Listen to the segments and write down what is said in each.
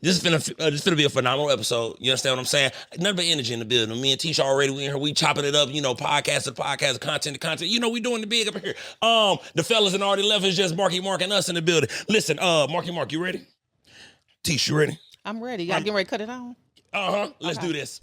This is gonna be a phenomenal episode. You understand what I'm saying? Nothing but energy in the building. Me and Teash already we in here. We chopping it up. Podcast to podcast, content to content. We doing the big up here. The fellas and already left is just Marky Mark and us in the building. Listen, Marky Mark, you ready? Teash, you ready? I'm ready. Y'all getting ready to cut it on? Let's do this.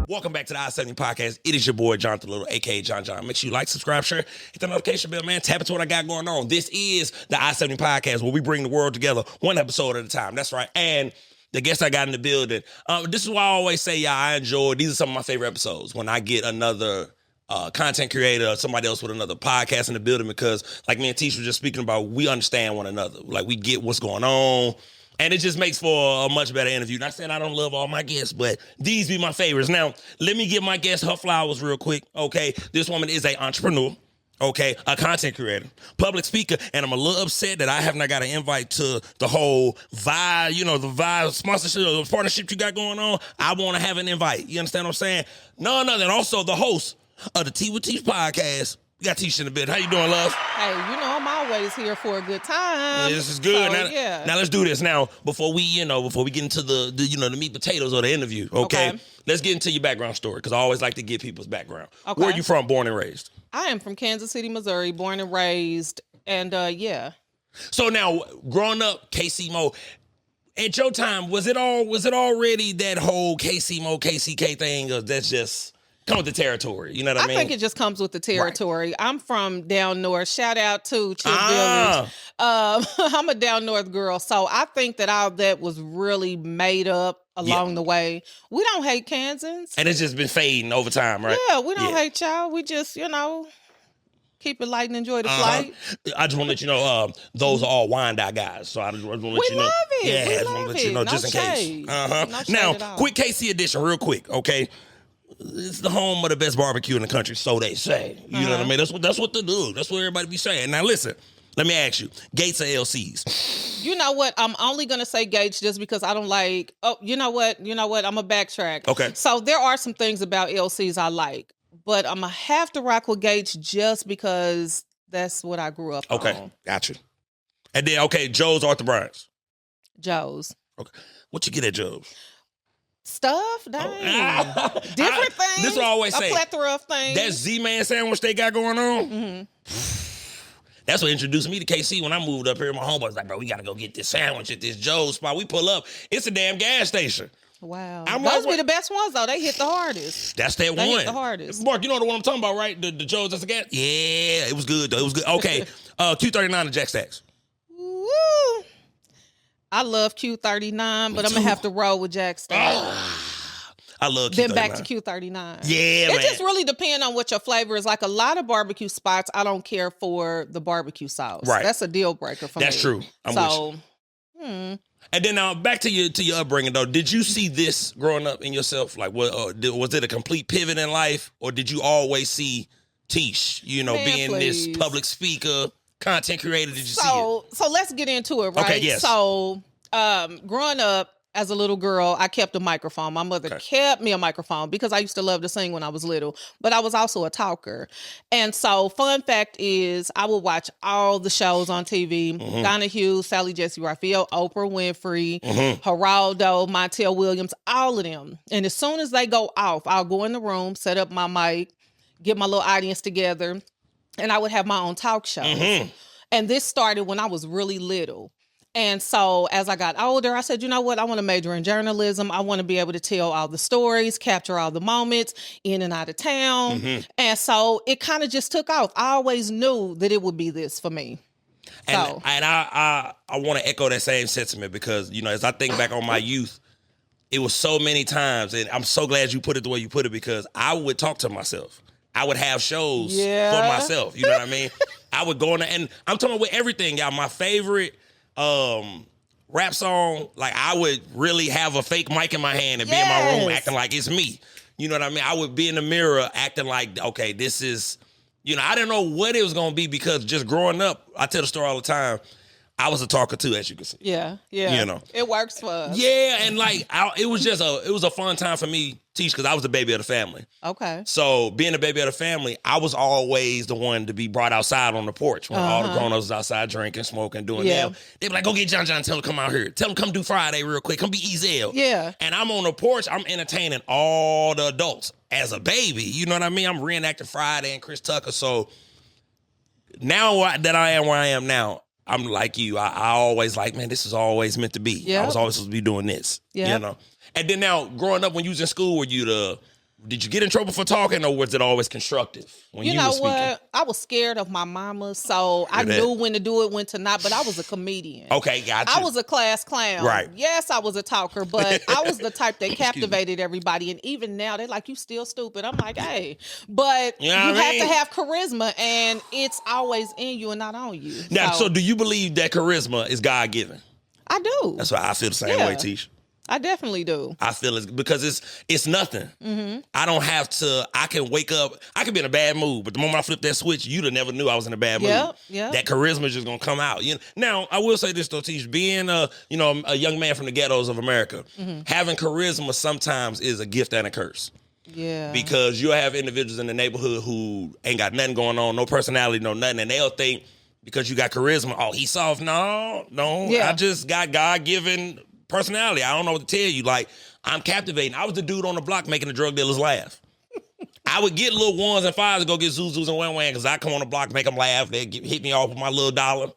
Welcome back to the I-70 Podcast. It is your boy, Jonathan Little, a.k.a. John. Make sure you like, subscribe, share, hit the notification bell, man. Tap into what I got going on. This is the I-70 Podcast, where we bring the world together one episode at a time. That's right. And the guests I got in the building, this is why I always say, yeah, I enjoy. These are some of my favorite episodes. When I get another content creator or somebody else with another podcast in the building, because like me and Teash were just speaking about, we understand one another. Like, we get what's going on. And it just makes for a much better interview. Not saying I don't love all my guests, but these be my favorites. Now, let me give my guest her flowers real quick, okay? This woman is an entrepreneur, okay? A content creator, public speaker, and I'm a little upset that I have not got an invite to the whole Vibe, the Vibe sponsorship, the partnership you got going on. I want to have an invite. You understand what I'm saying? None other than also the host of the Tea with Teash podcast. We got Teash in the bed. How you doing, love? Hey, I'm always here for a good time. Yeah, this is good. So, now let's do this. Now, before we get into the meat potatoes of the interview, okay? Let's get into your background story, because I always like to get people's background. Okay. Where are you from, born and raised? I am from Kansas City, Missouri, born and raised, and yeah. So now, growing up, KC Mo, at your time, was it already that whole KC Mo, KCK thing, or that's just come with the territory? You know what I mean? I think it just comes with the territory. Right. I'm from down north. Shout out to Chill Village. I'm a down north girl, so I think that all that was really made up along the way. We don't hate Kansans. And it's just been fading over time, right? Yeah, we don't hate y'all. We just, keep it light and enjoy the flight. I just want to let you know, those are all Wyandotte guys. So I just want to let you know. We love it. Yeah, we I just want to let you know, no just in shade. case. No shade now, at all. quick KC edition, real quick, okay? It's the home of the best barbecue in the country, so they say. You know what I mean? That's what they do. That's what everybody be saying. Now listen, let me ask you, Gates or LCs? You know what? I'm only gonna say Gates just because I don't like. Oh, you know what? I'm a backtrack. Okay. So there are some things about LCs I like, but I'm gonna have to rock with Gates just because that's what I grew up on. Okay, got you. And then Joe's, Arthur Bryant's. Joe's. Okay, what you get at Joe's? Stuff, dang. Different things. This is what I always say. A plethora of things. That Z-Man sandwich they got going on, that's what introduced me to KC when I moved up here. My homeboy was like, bro, we got to go get this sandwich at this Joe's spot. We pull up. It's a damn gas station. Wow. Those be the best ones, though. They hit the hardest. That's that one. They hit the hardest. Mark, you know the one I'm talking about, right? The Joe's that's a gas? Yeah, it was good, though. It was good. Okay, Q39 and Jack Stacks. Woo. I love Q39, but I'm going to have to roll with Jack Stacks. I love Q39. Then back to Q39. Yeah, It just really depends on what your flavor is. Like a lot of barbecue spots, I don't care for the barbecue sauce. Right. That's a deal breaker for me. That's true. I'm with you. And then now back to your upbringing though. Did you see this growing up in yourself? Like, was it a complete pivot in life, or did you always see Teash? Being please. this public speaker, content creator. Did you see it? So let's get into it, right? Okay, yes. So growing up as a little girl, I kept a microphone. My mother kept me a microphone because I used to love to sing when I was little, but I was also a talker. And so fun fact is I would watch all the shows on TV, Donna Hughes, Sally Jesse Raphael, Oprah Winfrey, Geraldo, Montel Williams, all of them. And as soon as they go off, I'll go in the room, set up my mic, get my little audience together, and I would have my own talk shows. And this started when I was really little. And so as I got older, I said, you know what? I want to major in journalism. I want to be able to tell all the stories, capture all the moments in and out of town. And so it kind of just took off. I always knew that it would be this for me. And I want to echo that same sentiment because, as I think back on my youth, it was so many times, and I'm so glad you put it the way you put it, because I would talk to myself. I would have shows for myself. You know what I mean? I would go in there, and I'm talking about with everything, y'all. My favorite rap song, like I would really have a fake mic in my hand and be in my room acting like it's me. You know what I mean? I would be in the mirror acting like, okay, this is, I didn't know what it was going to be because just growing up, I tell the story all the time. I was a talker too, as you can see. Yeah, yeah. You know. It works for us. Yeah, and like it was a fun time for me, Teash, because I was the baby of the family. Okay. So being the baby of the family, I was always the one to be brought outside on the porch when all the grown-ups was outside drinking, smoking, doing that. They'd be like, go get John, tell him come out here. Tell him come do Friday real quick. Come be Ezel. Yeah. And I'm on the porch, I'm entertaining all the adults as a baby. You know what I mean? I'm reenacting Friday and Chris Tucker. So now that I am where I am now, I'm like you. I always like, man, this is always meant to be. Yep. I was always supposed to be doing this. Yeah. You know? And then now, growing up, when you was in school, did you get in trouble for talking, or was it always constructive when you know was speaking? what? I was scared of my mama, so I knew when to do it, when to not, but I was a comedian. Okay, gotcha. I was a class clown. Right. Yes, I was a talker, but I was the type that captivated everybody. And even now, they're like, you still stupid. I'm like, hey. But you have to have charisma, and it's always in you and not on you. Now, so do you believe that charisma is God-given? I do. That's why I feel the same way, Teash. I definitely do. I feel it's because it's nothing. Mm-hmm. I don't have to. I can wake up. I could be in a bad mood, but the moment I flip that switch, you'd have never knew I was in a bad mood. Yeah. That charisma is just gonna come out. You know? Now, I will say this though, Teash, being a young man from the ghettos of America, having charisma sometimes is a gift and a curse. Yeah. Because you'll have individuals in the neighborhood who ain't got nothing going on, no personality, no nothing, and they'll think because you got charisma, oh, he's soft. No. I just got God-given personality. I don't know what to tell you. Like, I'm captivating. I was the dude on the block making the drug dealers laugh. I would get little ones and fives to go get Zuzus and Wham Wham because I come on the block, make them laugh. They'd hit me off with my little dollar.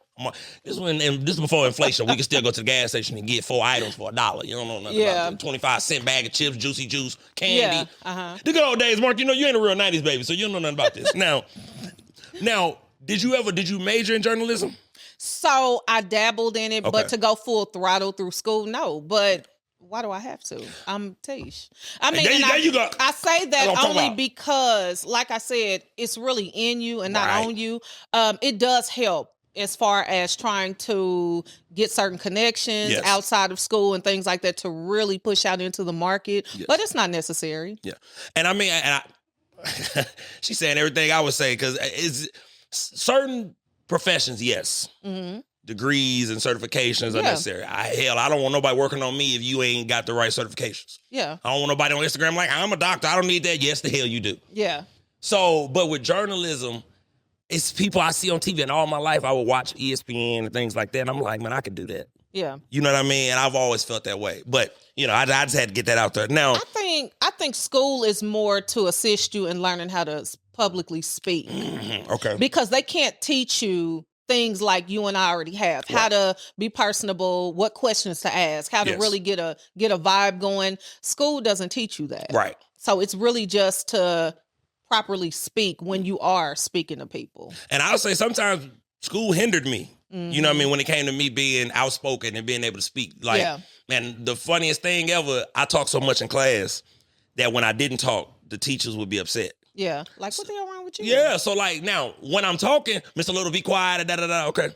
This is before inflation. We can still go to the gas station and get 4 items for $1. You don't know nothing about it. 25-cent bag of chips, juicy juice, candy. The good old days, Mark. You ain't a real 90s baby, so you don't know nothing about this. Now, did you major in journalism? So I dabbled in it, but to go full throttle through school, no. But why do I have to? I'm Teash. I mean, there you go. I say that only because, like I said, it's really in you and not on you. It does help as far as trying to get certain connections outside of school and things like that to really push out into the market. But it's not necessary. Yeah. And I mean, she's saying everything I would say because it's certain professions, yes. Mm-hmm. Degrees and certifications are necessary. I don't want nobody working on me if you ain't got the right certifications. Yeah. I don't want nobody on Instagram like, I'm a doctor, I don't need that. Yes, the hell you do. Yeah. So, but with journalism, it's people I see on TV, and all my life I would watch ESPN and things like that, and I'm like, man, I could do that. Yeah. You know what I mean? And I've always felt that way. But, I just had to get that out there. Now, I think school is more to assist you in learning how to publicly speak. Mm-hmm. Okay. Because they can't teach you things like you and I already have. How to be personable, what questions to ask, how to really get a vibe going. School doesn't teach you that. Right. So it's really just to properly speak when you are speaking to people. And I'll say sometimes school hindered me. Mm-hmm. You know what I mean? When it came to me being outspoken and being able to speak. Like, man, the funniest thing ever, I talked so much in class that when I didn't talk, the teachers would be upset. Yeah. Like, what the hell wrong with you? Yeah. So, like, now, when I'm talking, Mr. Little, be quiet, okay.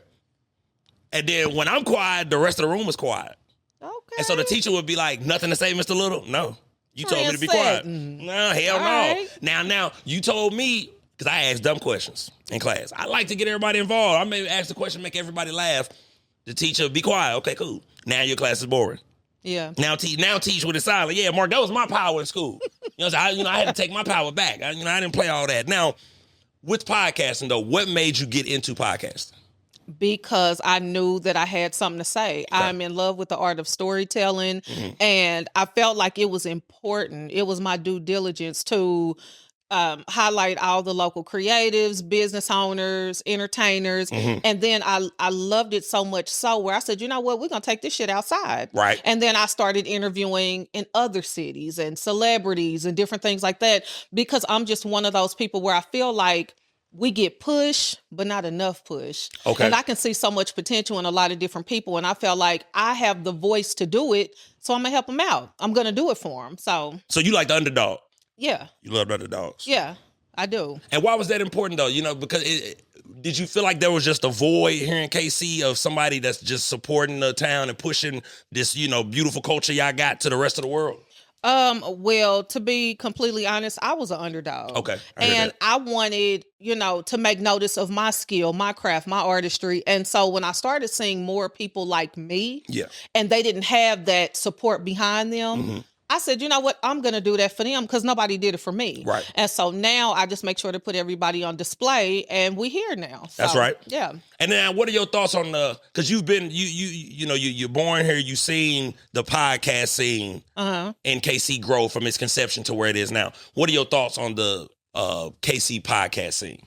And then when I'm quiet, the rest of the room is quiet. Okay. And so the teacher would be like, nothing to say, Mr. Little? No. You told me to be quiet. No, hell no. Right. Now, you told me, because I asked dumb questions in class. I like to get everybody involved. I may ask the question, make everybody laugh. The teacher, be quiet. Okay, cool. Now your class is boring. Yeah. Now teach with a silent. Yeah, Mark, that was my power in school. I had to take my power back. I didn't play all that. Now, with podcasting, though, what made you get into podcasting? Because I knew that I had something to say. Okay. I'm in love with the art of storytelling, and I felt like it was important. It was my due diligence to highlight all the local creatives, business owners, entertainers. And then I loved it so much so where I said, you know what, we're going to take this shit outside. Right. And then I started interviewing in other cities and celebrities and different things like that, because I'm just one of those people where I feel like we get push, but not enough push. Okay. And I can see so much potential in a lot of different people. And I felt like I have the voice to do it. So I'm going to help them out. I'm going to do it for them. So you like the underdog? Yeah. You love underdogs? Yeah, I do. And why was that important, though? Because did you feel like there was just a void here in KC of somebody that's just supporting the town and pushing this, beautiful culture y'all got to the rest of the world? Well, to be completely honest, I was an underdog. Okay. I wanted, to make notice of my skill, my craft, my artistry. And so when I started seeing more people like me, Yeah. and they didn't have that support behind them, I said, you know what? I'm going to do that for them because nobody did it for me. Right. And so now I just make sure to put everybody on display, and we here now. So, That's right. Yeah. And then what are your thoughts on because you've been, you're born here, you've seen the podcast scene in KC grow from its conception to where it is now. What are your thoughts on the KC podcast scene?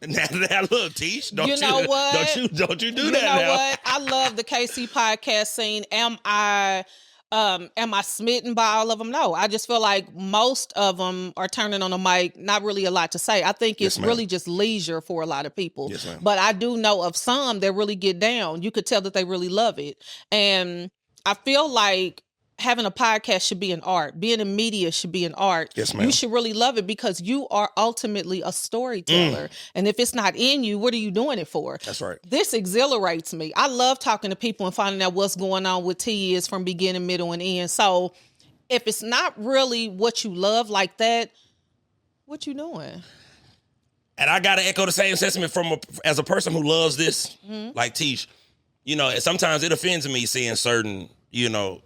Now look, Teash, don't you do that now. You know what? I love the KC podcast scene. Am I smitten by all of them? No, I just feel like most of them are turning on the mic, not really a lot to say. I think it's really just leisure for a lot of people. Yes, ma'am. But I do know of some that really get down. You could tell that they really love it. And I feel like having a podcast should be an art. Being in media should be an art. Yes, ma'am. You should really love it because you are ultimately a storyteller. And if it's not in you, what are you doing it for? That's right. This exhilarates me. I love talking to people and finding out what's going on with is from beginning, middle, and end. So if it's not really what you love like that, what you doing? And I got to echo the same sentiment as a person who loves this, like Teash. Sometimes it offends me seeing certain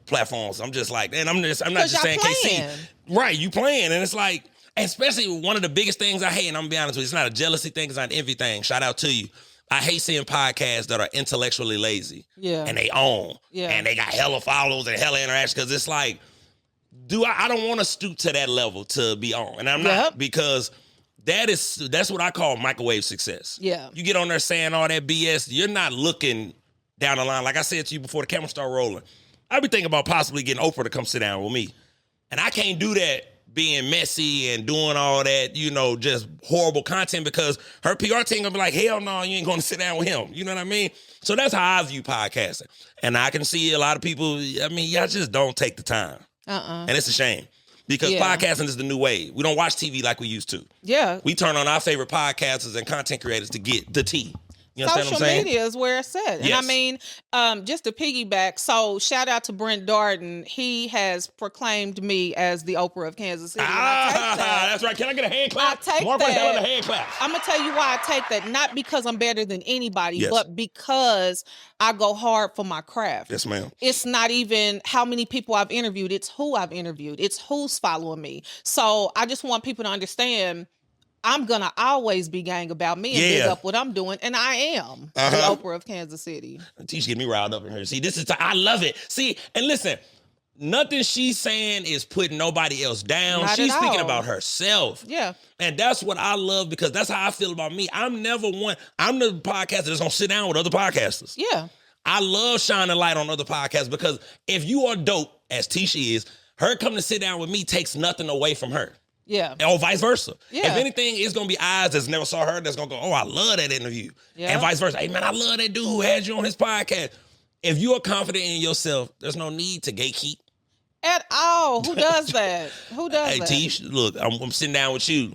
platforms. I'm just like, and I'm not just saying KC. Right, you playing. And it's like, especially one of the biggest things I hate, and I'm gonna be honest with you, it's not a jealousy thing, it's not an envy thing. Shout out to you. I hate seeing podcasts that are intellectually lazy. Yeah. And they own. Yeah. And they got hella followers and hella interaction, because it's like, I don't want to stoop to that level to be on. And I'm not, because that's what I call microwave success. Yeah. You get on there saying all that BS, you're not looking down the line. Like I said to you before the camera started rolling, I be thinking about possibly getting Oprah to come sit down with me. And I can't do that being messy and doing all that, just horrible content, because her PR team gonna be like, hell no, you ain't gonna sit down with him. You know what I mean? So that's how I view podcasting. And I can see a lot of people, y'all just don't take the time. And it's a shame. Because podcasting is the new wave. We don't watch TV like we used to. Yeah. We turn on our favorite podcasters and content creators to get the tea. You understand Social what I'm saying? media is where it's at. Yes. And I mean, just to piggyback, so shout out to Brent Darden. He has proclaimed me as the Oprah of Kansas City. That's right. Can I get a hand clap? I take More that. Helen, a hand clap. I'm going to tell you why I take that. Not because I'm better than anybody, but because I go hard for my craft. Yes, ma'am. It's not even how many people I've interviewed. It's who I've interviewed. It's who's following me. So I just want people to understand, I'm going to always be gang about me and big up what I'm doing. And I am the Oprah of Kansas City. Teash get me riled up in here. See, I love it. See, and listen, nothing she's saying is putting nobody else down. She's speaking about herself. Yeah. And that's what I love, because that's how I feel about me. I'm the podcaster that's going to sit down with other podcasters. Yeah. I love shining light on other podcasts, because if you are dope, as Teash is, her coming to sit down with me takes nothing away from her. Yeah. Or vice versa. Yeah. If anything, it's going to be eyes that's never saw her that's going to go, oh, I love that interview. Yeah. And vice versa. Hey, man, I love that dude who had you on his podcast. If you are confident in yourself, there's no need to gatekeep. At all. Who does that? Who does that? Hey, Teash, look, I'm sitting down with you.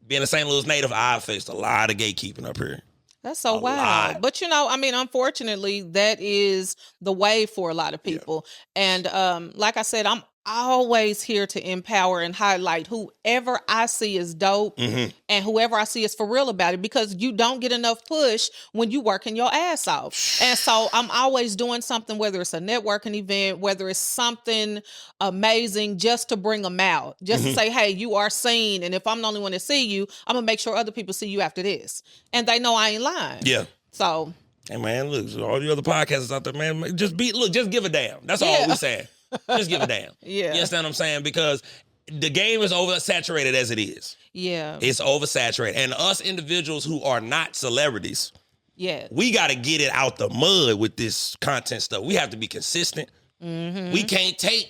Being a St. Louis native, I faced a lot of gatekeeping up here. That's so wild. But, unfortunately, that is the way for a lot of people. Yeah. And like I said, I'm always here to empower and highlight whoever I see is dope and whoever I see is for real about it, because you don't get enough push when you working your ass off. And so I'm always doing something, whether it's a networking event, whether it's something amazing, just to bring them out, just to say, hey, you are seen. And if I'm the only one to see you, I'm going to make sure other people see you after this. And they know I ain't lying. Yeah. So. Hey, man, look, all the other podcasters out there, man, just give a damn. That's all we saying. Just give a damn. Yeah. You understand what I'm saying? Because the game is oversaturated as it is. Yeah. It's oversaturated. And us individuals who are not celebrities, we got to get it out the mud with this content stuff. We have to be consistent. We can't take,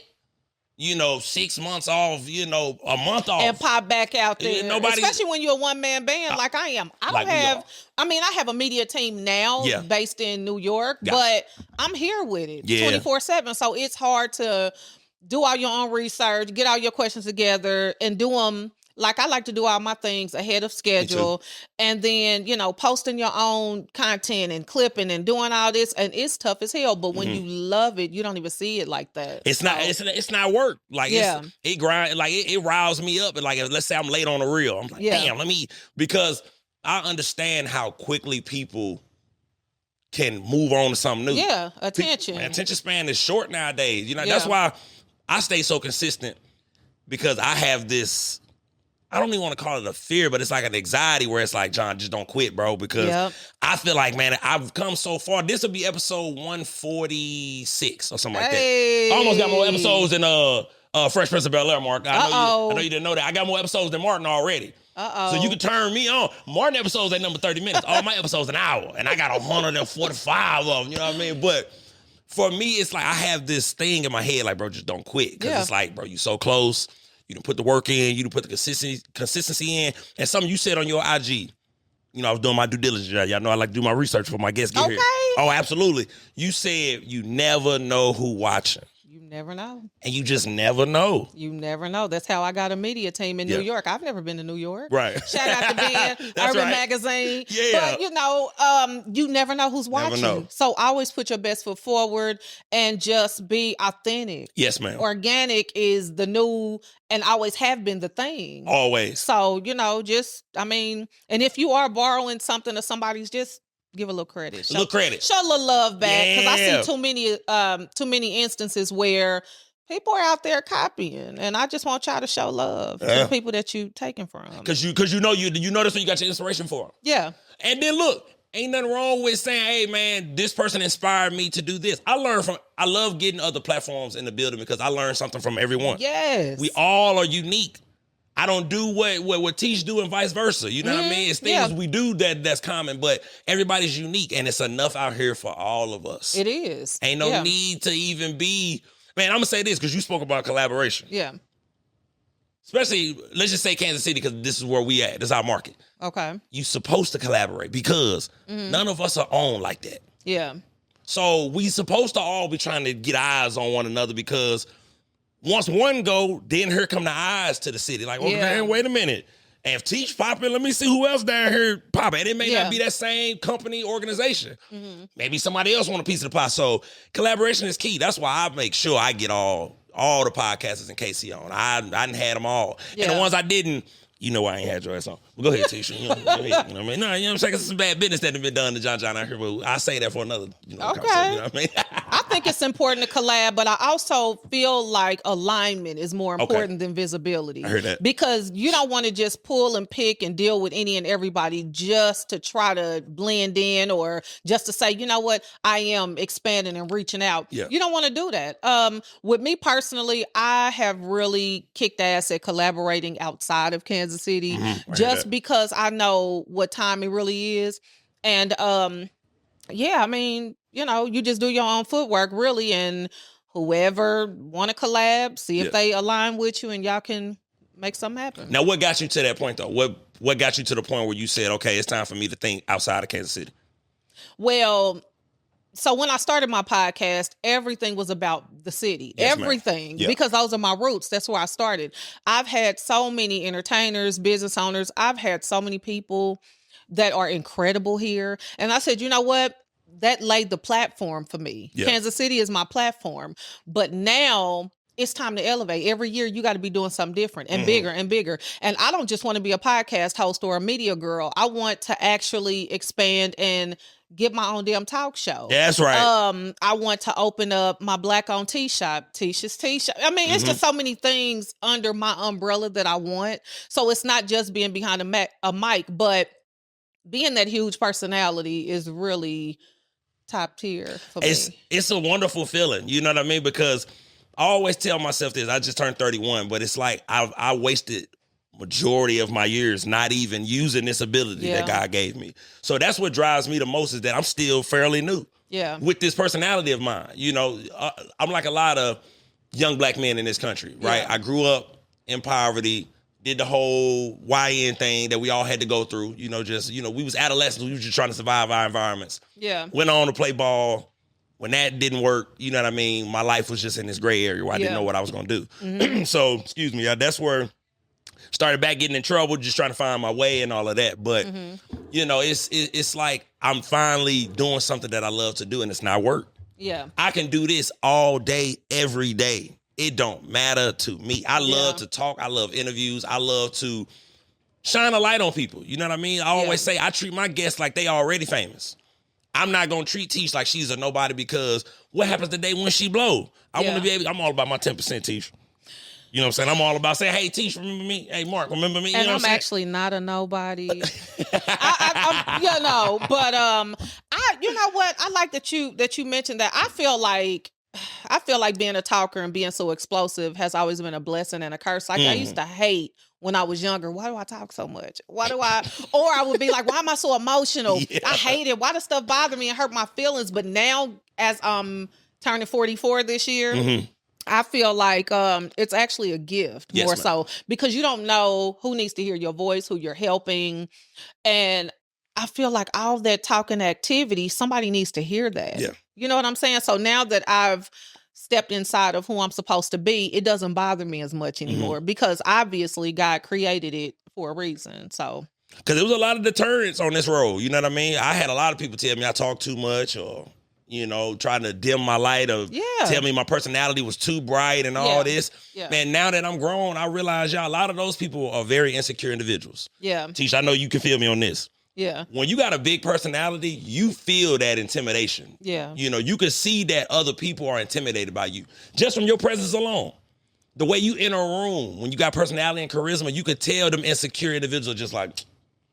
6 months off, a month off. And pop back out there. Nobody, especially when you're a one-man band like I am. I have a media team now based in New York, but I'm here with it 24/7. So it's hard to do all your own research, get all your questions together, and do them Like, I like to do all my things ahead of schedule, and then, posting your own content and clipping and doing all this, and it's tough as hell. But when you love it, you don't even see it like that. It's not. It's not work. Like it grind. Like it riles me up. And like let's say I'm late on a reel. I'm like, damn. Because I understand how quickly people can move on to something new. Yeah, attention. Attention span is short nowadays. That's why I stay so consistent, because I have this. I don't even want to call it a fear, but it's like an anxiety where it's like, John, just don't quit, bro. Because I feel like, man, I've come so far. This will be episode 146 or something like that. I almost got more episodes than Fresh Prince of Bel-Air, Mark. I know you didn't know that. I got more episodes than Martin already. So you can turn me on. Martin episodes ain't number 30 minutes. All my episodes an hour. And I got 145 of them. You know what I mean? But for me, it's like I have this thing in my head like, bro, just don't quit. Because it's like, bro, you so close. You done put the work in. You done put the consistency in. And something you said on your IG, I was doing my due diligence. Y'all know I like to do my research for my guests get here. Oh, absolutely. You said you never know who watching. You never know. And you just never know. You never know. That's how I got a media team in New York. I've never been to New York. Right. Shout out to Ben, Urban Magazine. Yeah. But, you never know who's watching. Never know. So always put your best foot forward and just be authentic. Yes, ma'am. Organic is the new and always have been the thing. Always. So, and if you are borrowing something or somebody's, just give a little credit. Show a little love back. Because I see too many instances where people are out there copying, and I just want y'all to show love to the people that you taking from. Because you know that's where you got your inspiration from. Yeah. And then look, ain't nothing wrong with saying, hey man, this person inspired me to do this. I love getting other platforms in the building because I learn something from everyone. Yes. We all are unique. I don't do what Teash do and vice versa. You know what I mean? It's things we do that's common, but everybody's unique, and it's enough out here for all of us. It is. Ain't no need to even be... Man, I'm going to say this because you spoke about collaboration. Yeah. Especially, let's just say Kansas City, because this is where we at. This is our market. Okay. You supposed to collaborate because none of us are on like that. Yeah. So we supposed to all be trying to get eyes on one another, because once one go, then here come the eyes to the city. Like, okay, man, wait a minute. And if Teash popping, let me see who else down here popping. And it may not be that same company, organization. Mm-hmm. Maybe somebody else want a piece of the pie. So collaboration is key. That's why I make sure I get all the podcasters in KC on. I didn't had them all. Yeah. And the ones I didn't, I ain't had your ass on. But go ahead, Teash. Go ahead. You know what I mean? No, you know what I'm saying? It's some bad business that have been done to John out here. But I say that for another conversation. You know what I mean? I think it's important to collab, but I also feel like alignment is more important than visibility. I heard that. Because you don't want to just pull and pick and deal with any and everybody just to try to blend in, or just to say, you know what, I am expanding and reaching out. Yeah. You don't want to do that. With me personally, I have really kicked ass at collaborating outside of Kansas City, just because I know what time it really is. And you just do your own footwork, really, and whoever want to collab, see if they align with you, and y'all can make something happen. Now, what got you to that point, though? What got you to the point where you said, okay, it's time for me to think outside of Kansas City? Well, so when I started my podcast, everything was about the city. Yes, everything. Because those are my roots. That's where I started. I've had so many entertainers, business owners. I've had so many people that are incredible here. And I said, you know what? That laid the platform for me. Yeah. Kansas City is my platform. But now it's time to elevate. Every year you got to be doing something different and bigger and bigger. And I don't just want to be a podcast host or a media girl. I want to actually expand and get my own damn talk show. Yeah, that's right. I want to open up my Black-owned tea shop, Teash's Tea Shop. I mean, it's just so many things under my umbrella that I want. So it's not just being behind a mic, but being that huge personality is really top tier for me. It's a wonderful feeling. You know what I mean? Because I always tell myself this. I just turned 31, but it's like I wasted majority of my years not even using this ability that God gave me. So that's what drives me the most, is that I'm still fairly new. Yeah. With this personality of mine. I'm like a lot of young black men in this country, right? Yeah. I grew up in poverty, did the whole YN thing that we all had to go through. We was adolescents. We were just trying to survive our environments. Yeah. Went on to play ball. When that didn't work, you know what I mean? My life was just in this gray area where I didn't know what I was going to do. So, excuse me, that's where started back getting in trouble, just trying to find my way and all of that. But, you know, it's like I'm finally doing something that I love to do, and it's not work. Yeah. I can do this all day, every day. It don't matter to me. I love to talk. I love interviews. I love to shine a light on people. You know what I mean? I always say I treat my guests like they already famous. I'm not going to treat Teash like she's a nobody, because what happens the day when she blow? I want to be able, I'm all about my 10% Teash. You know what I'm saying? I'm all about saying, hey, Teash, remember me? Hey, Mark, remember me? You and know I'm actually not a nobody. I'm, but you know what? I like that you mentioned that. I feel like being a talker and being so explosive has always been a blessing and a curse. Like I used to hate when I was younger. Why do I talk so much? Or I would be like, why am I so emotional? I hate it. Why does stuff bother me and hurt my feelings? But now, as I'm turning 44 this year, I feel like it's actually a gift more so, because you don't know who needs to hear your voice, who you're helping. And I feel like all that talking activity, somebody needs to hear that. Yeah. You know what I'm saying? So now that I've stepped inside of who I'm supposed to be, it doesn't bother me as much anymore, because obviously God created it for a reason. So, because there was a lot of deterrence on this road. You know what I mean? I had a lot of people tell me I talk too much, or, you know, trying to dim my light, or tell me my personality was too bright and all this. Yeah. Man, now that I'm grown, I realize, y'all, a lot of those people are very insecure individuals. Yeah. Teash, I know you can feel me on this. Yeah. When you got a big personality, you feel that intimidation. Yeah. You know, you can see that other people are intimidated by you just from your presence alone. The way you enter a room, when you got personality and charisma, you could tell them insecure individuals just like,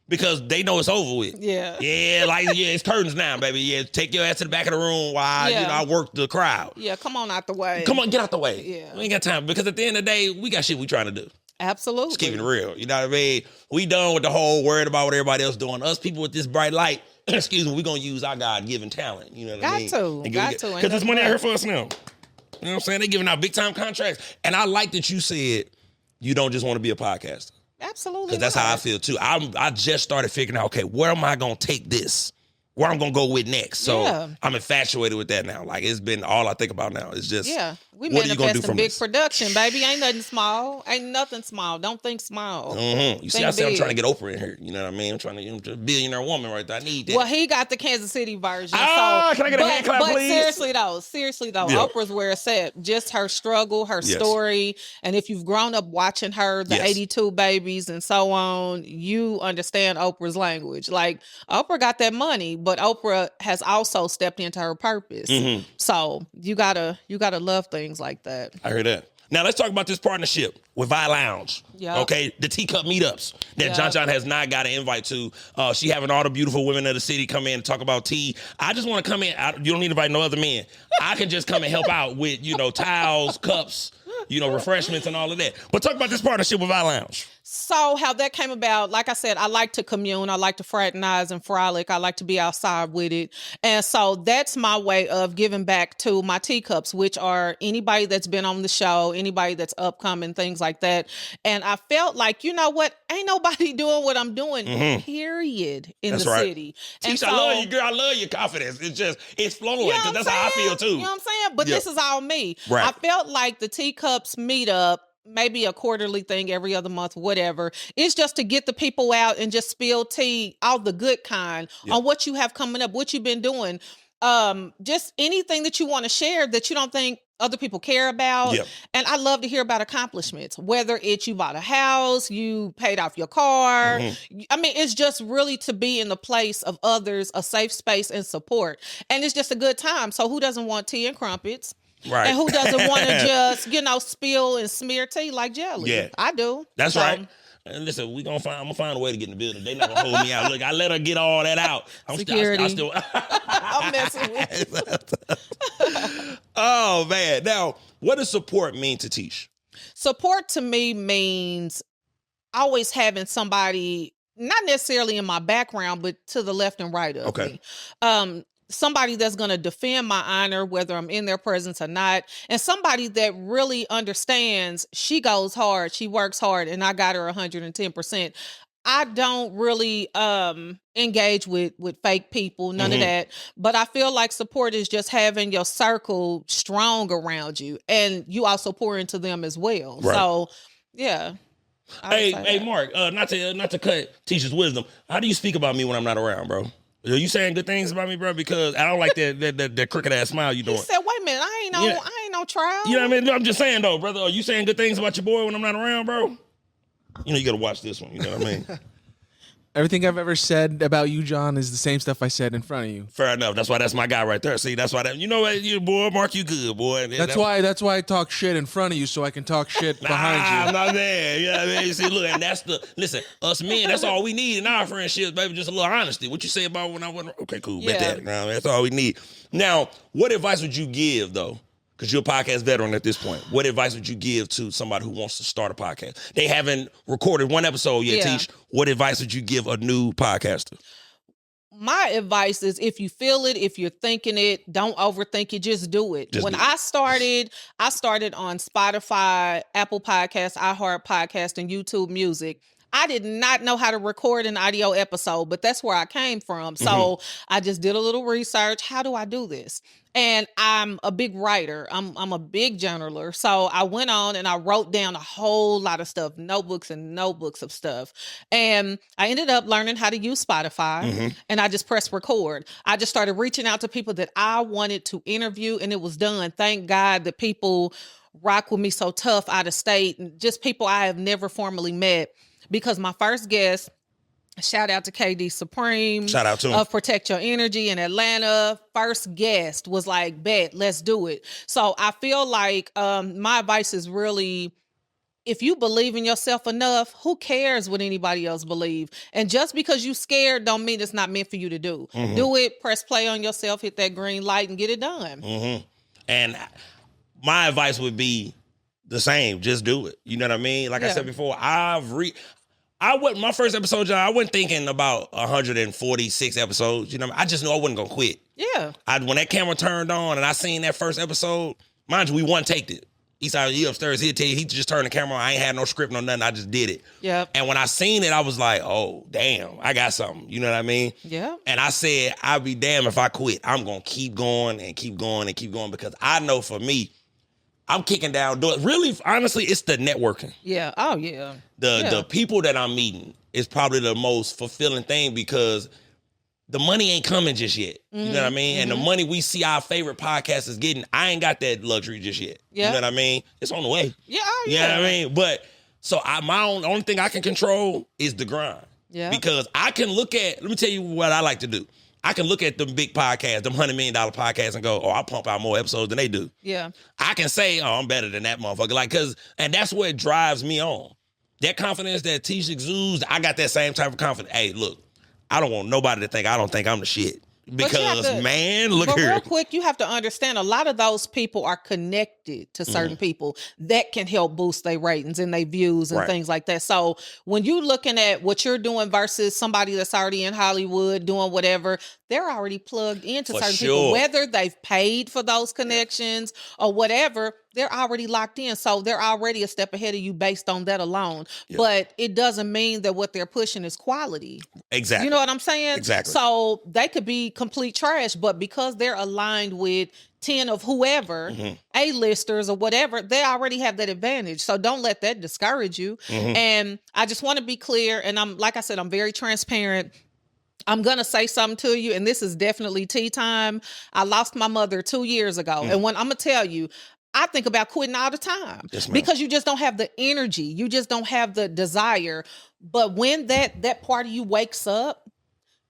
because they know it's over with. Yeah. Yeah, like, it's curtains now, baby. Yeah, take your ass to the back of the room while, you know, I work the crowd. Yeah, come on out the way. Come on, get out the way. Yeah. We ain't got time, because at the end of the day, we got shit we trying to do. Absolutely. Just keeping it real. You know what I mean? We done with the whole worried about what everybody else doing. Us people with this bright light, excuse me, we going to use our God-given talent. You know what I mean? Got to. Because there's money out here for us now. You know what I'm saying? They giving out big-time contracts. And I like that you said you don't just want to be a podcaster. Absolutely. Because that's how I feel, too. I just started figuring out, okay, where am I going to take this? Where I'm going to go with next. So I'm infatuated with that now. Like, it's been all I think about now. It's just, we manifesting big production, baby. Ain't nothing small. Ain't nothing small. Don't think small. You see, I said I'm trying to get Oprah in here. You know what I mean? I'm trying to get a billionaire woman right there. I need that. Well, he got the Kansas City version. Can I get a hand clap, please? Seriously though, Oprah's where it's at. Just her struggle, her story. And if you've grown up watching her, the 82 babies and so on, you understand Oprah's language. Like, Oprah got that money, but Oprah has also stepped into her purpose. So you gotta love things like that. I heard that. Now let's talk about this partnership with Vi Lounge. Okay, the teacup meetups that John has not got an invite to. She having all the beautiful women of the city come in and talk about tea. I just want to come in. You don't need to invite no other men. I can just come and help out with, you know, towels, cups, you know, refreshments and all of that. But talk about this partnership with Vi Lounge. So how that came about, like I said, I like to commune. I like to fraternize and frolic. I like to be outside with it. And so that's my way of giving back to my teacups, which are anybody that's been on the show, anybody that's upcoming, things like that. And I felt like, you know what? Ain't nobody doing what I'm doing, period, in the city. Teash, and so, I love you, girl. I love your confidence. It's flowing, because that's how I feel, too. You know what I'm saying? But this is all me. Right. I felt like the teacups meetup, maybe a quarterly thing every other month, whatever. It's just to get the people out and just spill tea, all the good kind, on what you have coming up, what you've been doing. Just anything that you want to share that you don't think other people care about. And I love to hear about accomplishments, whether it's you bought a house, you paid off your car. I mean, it's just really to be in the place of others, a safe space and support. And it's just a good time. So who doesn't want tea and crumpets? Right. And who doesn't want to just, you know, spill and smear tea like jelly? Yeah. I do. That's right. And listen, I'm gonna find a way to get in the building. They not gonna hold me out. Look, I let her get all that out. Security. I'm messing with you. Oh man. Now, what does support mean to Teash? Support to me means always having somebody, not necessarily in my background, but to the left and right of me. Somebody that's going to defend my honor, whether I'm in their presence or not, and somebody that really understands she goes hard, she works hard, and I got her 110%. I don't really engage with fake people, none of that. But I feel like support is just having your circle strong around you, and you also pour into them as well. Right. So, yeah. Hey, Mark, not to cut Teach's wisdom. How do you speak about me when I'm not around, bro? Are you saying good things about me, bro? Because I don't like that crooked ass smile you doing. He said, "Wait a minute, I ain't no trial." You know what I mean? I'm just saying though, brother. Are you saying good things about your boy when I'm not around, bro? You know you gotta watch this one. You know what I mean? Everything I've ever said about you, John, is the same stuff I said in front of you. Fair enough. That's why that's my guy right there. See, that's why you know what, you boy, Mark, you good, boy. That's why I talk shit in front of you so I can talk shit behind you. I'm not there. You know what I mean? See, look, and listen, us men, that's all we need in our friendships, baby. Just a little honesty. What you say about when I wasn't okay, cool. Bet that. Nah, that's all we need. Now, what advice would you give though? Because you're a podcast veteran at this point. What advice would you give to somebody who wants to start a podcast? They haven't recorded one episode yet, Teash. What advice would you give a new podcaster? My advice is if you feel it, if you're thinking it, don't overthink it, just do it. I started on Spotify, Apple Podcasts, iHeart Podcast, and YouTube Music. I did not know how to record an audio episode, but that's where I came from. So I just did a little research. How do I do this? And I'm a big writer. I'm a big journaler. So I went on and I wrote down a whole lot of stuff, notebooks and notebooks of stuff. And I ended up learning how to use Spotify and I just pressed record. I just started reaching out to people that I wanted to interview and it was done. Thank God that people rock with me so tough out of state and just people I have never formally met. Because my first guest, shout out to KD Supreme. Shout out to him. Of Protect Your Energy in Atlanta. First guest was like, bet, let's do it. So I feel like my advice is really, if you believe in yourself enough, who cares what anybody else believe? And just because you scared don't mean it's not meant for you to do. Do it, press play on yourself, hit that green light and get it done. And my advice would be the same. Just do it. You know what I mean? Like I said before, my first episode, John, I wasn't thinking about 146 episodes. You know what I mean? I just knew I wasn't going to quit. Yeah. When that camera turned on and I seen that first episode, mind you, we one-taked it. He upstairs, he'll tell you, he just turned the camera on. I ain't had no script, no nothing. I just did it. Yeah. And when I seen it, I was like, oh, damn, I got something. You know what I mean? Yeah. And I said, I'll be damned if I quit. I'm going to keep going and keep going and keep going because I know for me, I'm kicking down doors. Really, honestly, it's the networking. Yeah. Oh, yeah. The people that I'm meeting is probably the most fulfilling thing because the money ain't coming just yet. You know what I mean? And the money we see our favorite podcasters getting, I ain't got that luxury just yet. Yeah. You know what I mean? It's on the way. Yeah. You know what I mean? But so only thing I can control is the grind. Yeah. Because I can look at, let me tell you what I like to do. I can look at them big podcasts, them $100 million podcasts and go, oh, I pump out more episodes than they do. Yeah. I can say, oh, I'm better than that motherfucker. And that's what drives me on. That confidence that Teash exudes, I got that same type of confidence. Hey, look, I don't want nobody to think I don't think I'm the shit. Because, man, look here. Real quick, you have to understand a lot of those people are connected to certain people that can help boost their ratings and their views and things like that. So when you're looking at what you're doing versus somebody that's already in Hollywood doing whatever, they're already plugged into certain people. Whether they've paid for those connections or whatever, they're already locked in. So they're already a step ahead of you based on that alone. But it doesn't mean that what they're pushing is quality. Exactly. You know what I'm saying? Exactly. So they could be complete trash, but because they're aligned with 10 of whoever, A-listers or whatever, they already have that advantage. So don't let that discourage you. And I just want to be clear. And like I said, I'm very transparent. I'm going to say something to you, and this is definitely tea time. I lost my mother 2 years ago. And when I'm going to tell you, I think about quitting all the time because you just don't have the energy. You just don't have the desire. But when that part of you wakes up,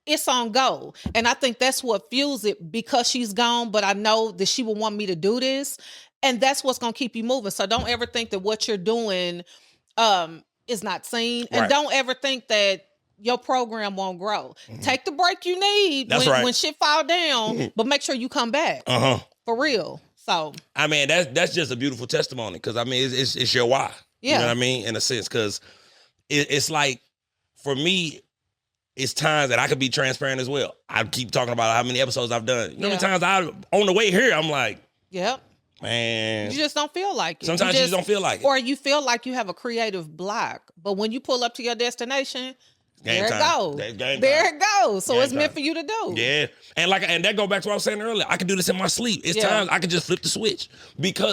it's on go. And I think that's what fuels it because she's gone, but I know that she will want me to do this. And that's what's going to keep you moving. So don't ever think that what you're doing is not seen. And don't ever think that your program won't grow. Take the break you need when shit fall down, but make sure you come back. For real. So I mean, that's just a beautiful testimony because I mean, it's your why. You know what I mean? In a sense, because it's like for me, it's times that I could be transparent as well. I keep talking about how many episodes I've done. You know how many times on the way here, I'm like, man. You just don't feel like it. Sometimes you just don't feel like it. Or you feel like you have a creative block. But when you pull up to your destination, there it goes. There it goes. So it's meant for you to do. Yeah. And that go back to what I was saying earlier. I can do this in my sleep. It's times I can just flip the switch.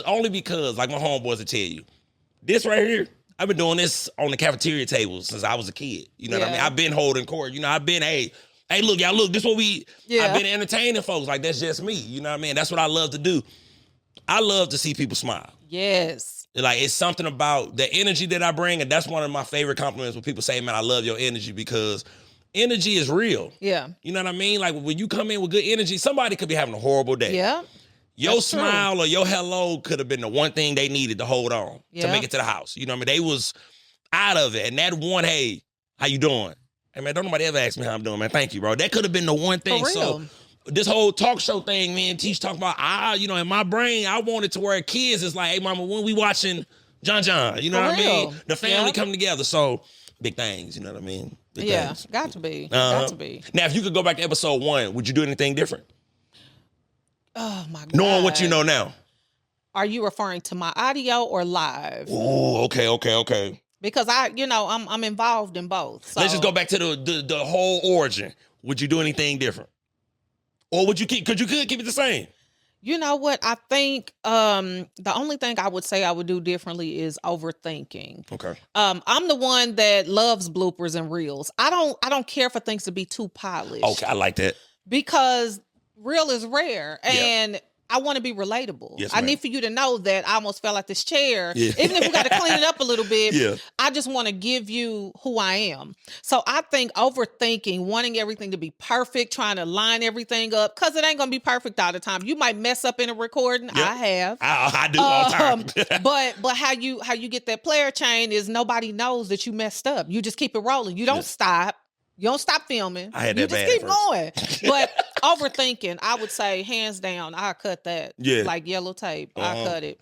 Only because, like my homeboys will tell you, this right here, I've been doing this on the cafeteria table since I was a kid. You know what I mean? I've been holding court. You know, I've been, hey, look, y'all, look, this what we, I've been entertaining folks. Like, that's just me. You know what I mean? That's what I love to do. I love to see people smile. Yes. Like, it's something about the energy that I bring, and that's one of my favorite compliments when people say, man, I love your energy, because energy is real. Yeah. You know what I mean? Like, when you come in with good energy, somebody could be having a horrible day. Yeah. Your smile or your hello could have been the one thing they needed to hold on to make it to the house. You know what I mean? They was out of it. And that one, hey, how you doing? Hey, man, don't nobody ever ask me how I'm doing, man. Thank you, bro. That could have been the one thing. For real. So this whole talk show thing, man, Teash talking about, you know, in my brain, I wanted to where kids is like, hey, mama, when we watching John, you know what I mean? The family come together. So big things, you know what I mean? Big things. Got to be. Got to be. Now, if you could go back to episode 1, would you do anything different? Oh my God. Knowing what you know now. Are you referring to my audio or live? Oh, okay. Because I'm involved in both. So. Let's just go back to the whole origin. Would you do anything different? Or would you keep it the same? You know what? I think the only thing I would say I would do differently is overthinking. Okay. I'm the one that loves bloopers and reels. I don't care for things to be too polished. Okay, I like that. Because real is rare, and I want to be relatable. Yes, I need for you to know that I almost fell out this chair. Yeah. Even if we got to clean it up a little bit, I just want to give you who I am. So I think overthinking, wanting everything to be perfect, trying to line everything up, because it ain't going to be perfect all the time. You might mess up in a recording. Yep. I have. I do all the time. but how you get that player chain is nobody knows that you messed up. You just keep it rolling. You don't stop. You don't stop filming. I had you that just bad keep first. going. But overthinking, I would say hands down, I cut that. Yeah. Like yellow tape. I cut it.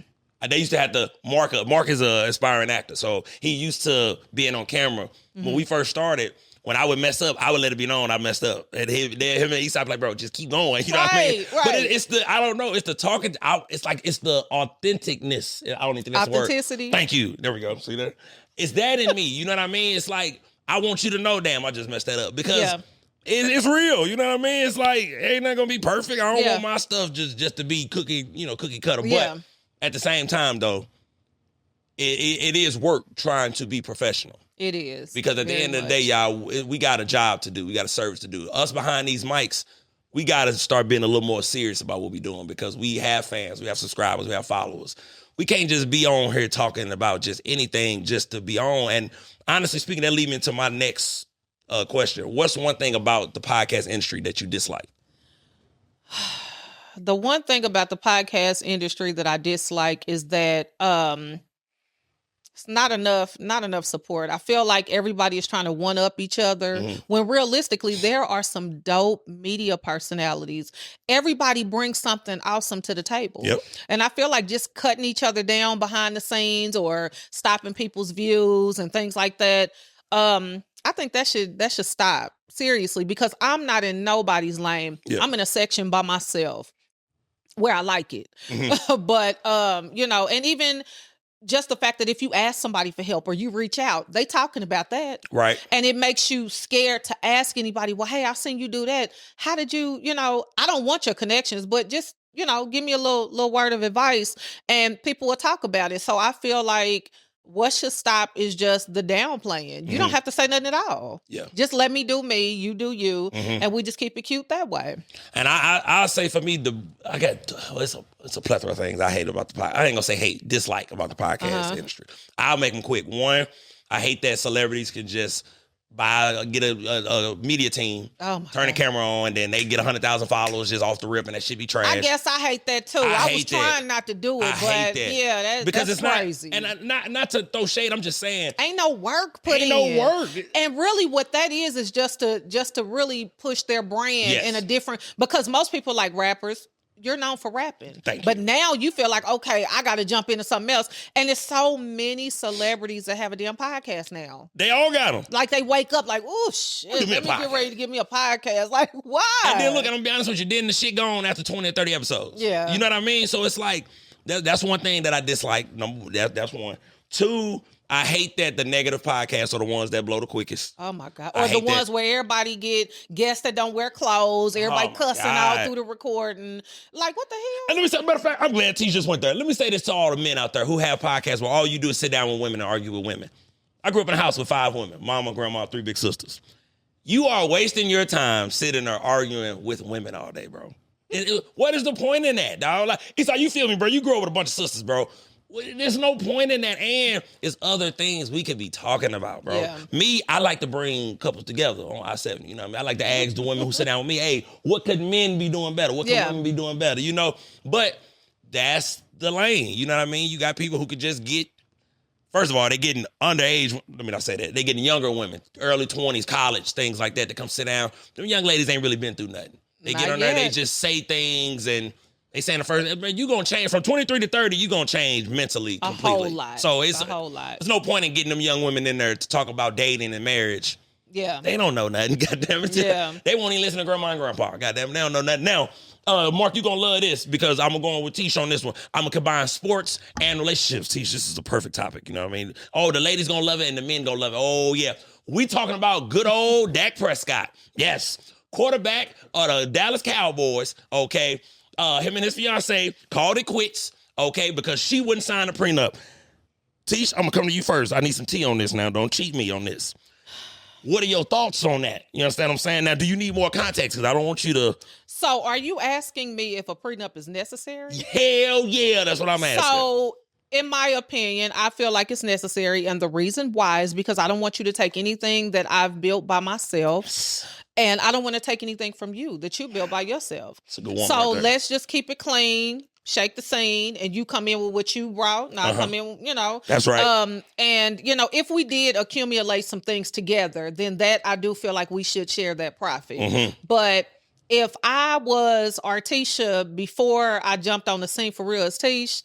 They used to have to Mark is an aspiring actor, so he used to being on camera. When we first started, when I would mess up, I would let it be known I messed up. And him and Esai like, bro, just keep going. You know what I mean? Right. But it's the, I don't know, it's the talking, it's the authenticness. I don't even think that's the word. Authenticity. Thank you. There we go. See that? It's that in me. You know what I mean? It's like, I want you to know, damn, I just messed that up. Because it's real. You know what I mean? It's like, it ain't not going to be perfect. I don't want my stuff just to be cookie cutter. But at the same time, though, it is work trying to be professional. It is. Because at the end of the day, y'all, we got a job to do. We got a service to do. Us behind these mics, we got to start being a little more serious about what we're doing, because we have fans, we have subscribers, we have followers. We can't just be on here talking about just anything just to be on. And honestly speaking, that leads me into my next question. What's one thing about the podcast industry that you dislike? The one thing about the podcast industry that I dislike is that it's not enough support. I feel like everybody is trying to one up each other when realistically there are some dope media personalities. Everybody brings something awesome to the table. Yep. And I feel like just cutting each other down behind the scenes or stopping people's views and things like that. I think that should stop, seriously, because I'm not in nobody's lane. Yep. I'm in a section by myself where I like it. But and even just the fact that if you ask somebody for help or you reach out, they talking about that. Right. And it makes you scared to ask anybody, well, hey, I've seen you do that. How did you, I don't want your connections, but just, give me a little word of advice, and people will talk about it. So I feel like what should stop is just the downplaying. You don't have to say nothing at all. Yeah. Just let me do me, you do you, and we just keep it cute that way. And I'll say for me, it's a plethora of things I hate about the podcast. I ain't gonna say hate, dislike about the podcast industry. I'll make them quick. One, I hate that celebrities can just get a media team, turn the camera on, and then they get 100,000 followers just off the rip, and that shit be trash. I guess I hate that too. I was trying not to do it, but that's crazy. And not to throw shade, I'm just saying, ain't no work put in. Ain't no work. And really, what that is just to really push their brand in a different. Because most people like rappers. You're known for rapping. But now you feel like, okay, I got to jump into something else. And there's so many celebrities that have a damn podcast now. They all got them. Like they wake up like, oh, shit, let me get ready to give me a podcast. Like, why? And then look, I'm going to be honest with you, then the shit gone after 20 or 30 episodes. Yeah. You know what I mean? So it's like, that's one thing that I dislike. That's one. Two, I hate that the negative podcasts are the ones that blow the quickest. Oh my God. I Or the hate ones that. where everybody get guests that don't wear clothes, everybody my cussing God. all through the recording. Like, what the hell? And let me say, matter of fact, I'm glad Teash just went there. Let me say this to all the men out there who have podcasts where all you do is sit down with women and argue with women. I grew up in a house with 5 women, mama, grandma, 3 big sisters. You are wasting your time sitting there arguing with women all day, bro. What is the point in that, dog? Like, it's like, you feel me, bro? You grew up with a bunch of sisters, bro. There's no point in that, and it's other things we could be talking about, bro. Yeah. Me, I like to bring couples together on I-70, you know what I mean? I like to ask the women who sit down with me, hey, what could men be doing better? What could women be doing better, you know? But that's the lane, you know what I mean? You got people who could just get, first of all, they're getting underage, let me not say that, they're getting younger women, early 20s, college, things like that, to come sit down. Them young ladies ain't really been through nothing. They get on there, they just say things, and they saying the first, man, you gonna change from 23 to 30. You gonna change mentally completely. A whole lot. So it's a whole lot. There's no point in getting them young women in there to talk about dating and marriage. Yeah, they don't know nothing. Goddamn it. Yeah, they won't even listen to grandma and grandpa. Goddamn, they don't know nothing. Now, Mark, you gonna love this because I'm gonna go with Teash on this one. I'm gonna combine sports and relationships. Teash, this is a perfect topic. You know what I mean? Oh, the ladies gonna love it and the men gonna love it. Oh yeah, we talking about good old Dak Prescott. Yes, quarterback of the Dallas Cowboys. Okay. Him and his fiance called it quits, okay, because she wouldn't sign a prenup. Teash, I'm going to come to you first. I need some tea on this now. Don't cheat me on this. What are your thoughts on that? You understand what I'm saying? Now, do you need more context? Because I don't want you to... So, are you asking me if a prenup is necessary? Hell yeah, that's what I'm asking. So, in my opinion, I feel like it's necessary. And the reason why is because I don't want you to take anything that I've built by myself. And I don't want to take anything from you that you built by yourself. That's a good one. So right let's just keep it clean, shake the scene, and you come in with what you brought. And I come in, you know. That's right. And, you know, if we did accumulate some things together, then that I do feel like we should share that profit. Mm-hmm. But if I was Artisha before I jumped on the scene for real as Teash,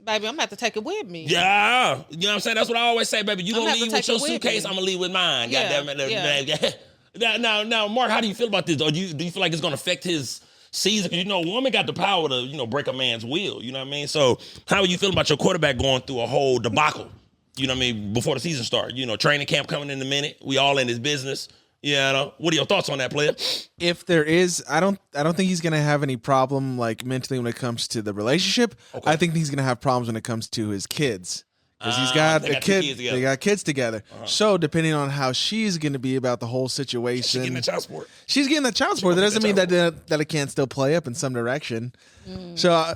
baby, I'm going to have to take it with me. Yeah. You know what I'm saying? That's what I always say, baby. You going to leave with your suitcase, me. I'm going to leave with mine. Yeah. Goddamn it. Yeah. Now, Mark, how do you feel about this? Or do you feel like it's going to affect his season? Because, you know, a woman got the power to, you know, break a man's will. You know what I mean? So how are you feeling about your quarterback going through a whole debacle? You know what I mean? Before the season starts. You know, training camp coming in a minute. We all in this business. Yeah, what are your thoughts on that, player? If there is, I don't think he's gonna have any problem like mentally when it comes to the relationship. Okay. I think he's gonna have problems when it comes to his kids. Because he's got a kid, they got kids together. So depending on how she's going to be about the whole situation, she's getting the child support. She's getting the child support. That doesn't mean that it can't still play up in some direction. So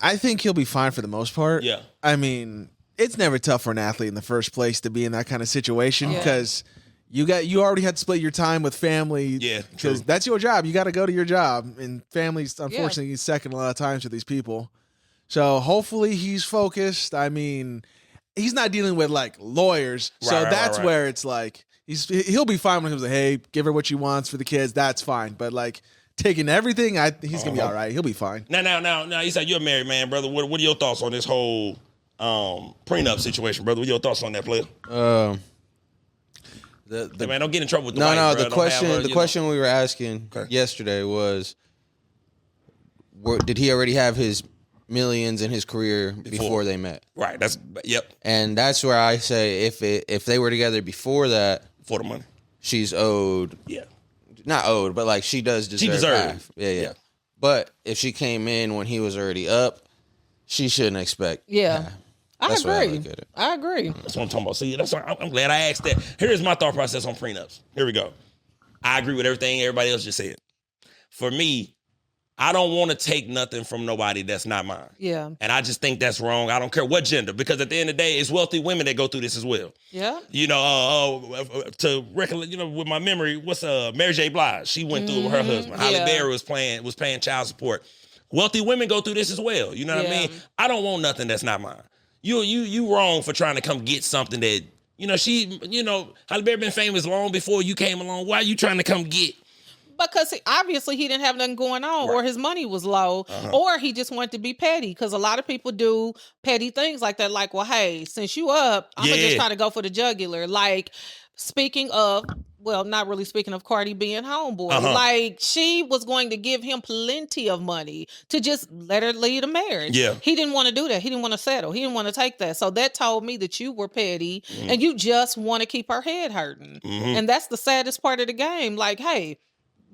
I think he'll be fine for the most part. Yeah. I mean, it's never tough for an athlete in the first place to be in that kind of situation because you already had to split your time with family. Yeah, because that's your job. You got to go to your job, and family's unfortunately second a lot of times with these people. So hopefully he's focused. I mean, he's not dealing with like lawyers. So that's where it's like he'll be fine when it comes to, hey, give her what she wants for the kids. That's fine. But like taking everything, he's gonna be all right. He'll be fine. Now, you said you're a married man, brother. What are your thoughts on this whole prenup situation, brother? What are your thoughts on that, player? Hey, man, don't get in trouble with the wife, bro. The question we were asking yesterday was, did he already have his millions in his career before they met? Right. And that's where I say if they were together before that, for the money, she's owed. Yeah. Not owed, but like she deserve half. Yeah. But if she came in when he was already up, she shouldn't expect. Yeah. half. I agree. I agree. That's what I'm talking about. See, that's why I'm glad I asked that. Here's my thought process on prenups. Here we go. I agree with everything everybody else just said. For me, I don't want to take nothing from nobody that's not mine. Yeah. And I just think that's wrong. I don't care what gender, because at the end of the day, it's wealthy women that go through this as well. Yeah. You know, to recollect, you know, with my memory, what's Mary J. Blige? She went through it with her husband. Halle Berry was paying child support. Wealthy women go through this as well. You know what I mean? I don't want nothing that's not mine. You wrong for trying to come get something that, you know, Halle Berry been famous long before you came along. Why are you trying to come get? Because obviously he didn't have nothing going on, or his money was low, or he just wanted to be petty. Because a lot of people do petty things like that. Like, well, hey, since you up, I'm gonna just try to go for the jugular. Like, speaking of, well, not really speaking of Cardi being homeboy. Like, she was going to give him plenty of money to just let her lead a marriage. Yeah. He didn't want to do that. He didn't want to settle. He didn't want to take that. So that told me that you were petty and you just want to keep her head hurting. And that's the saddest part of the game. Like, hey,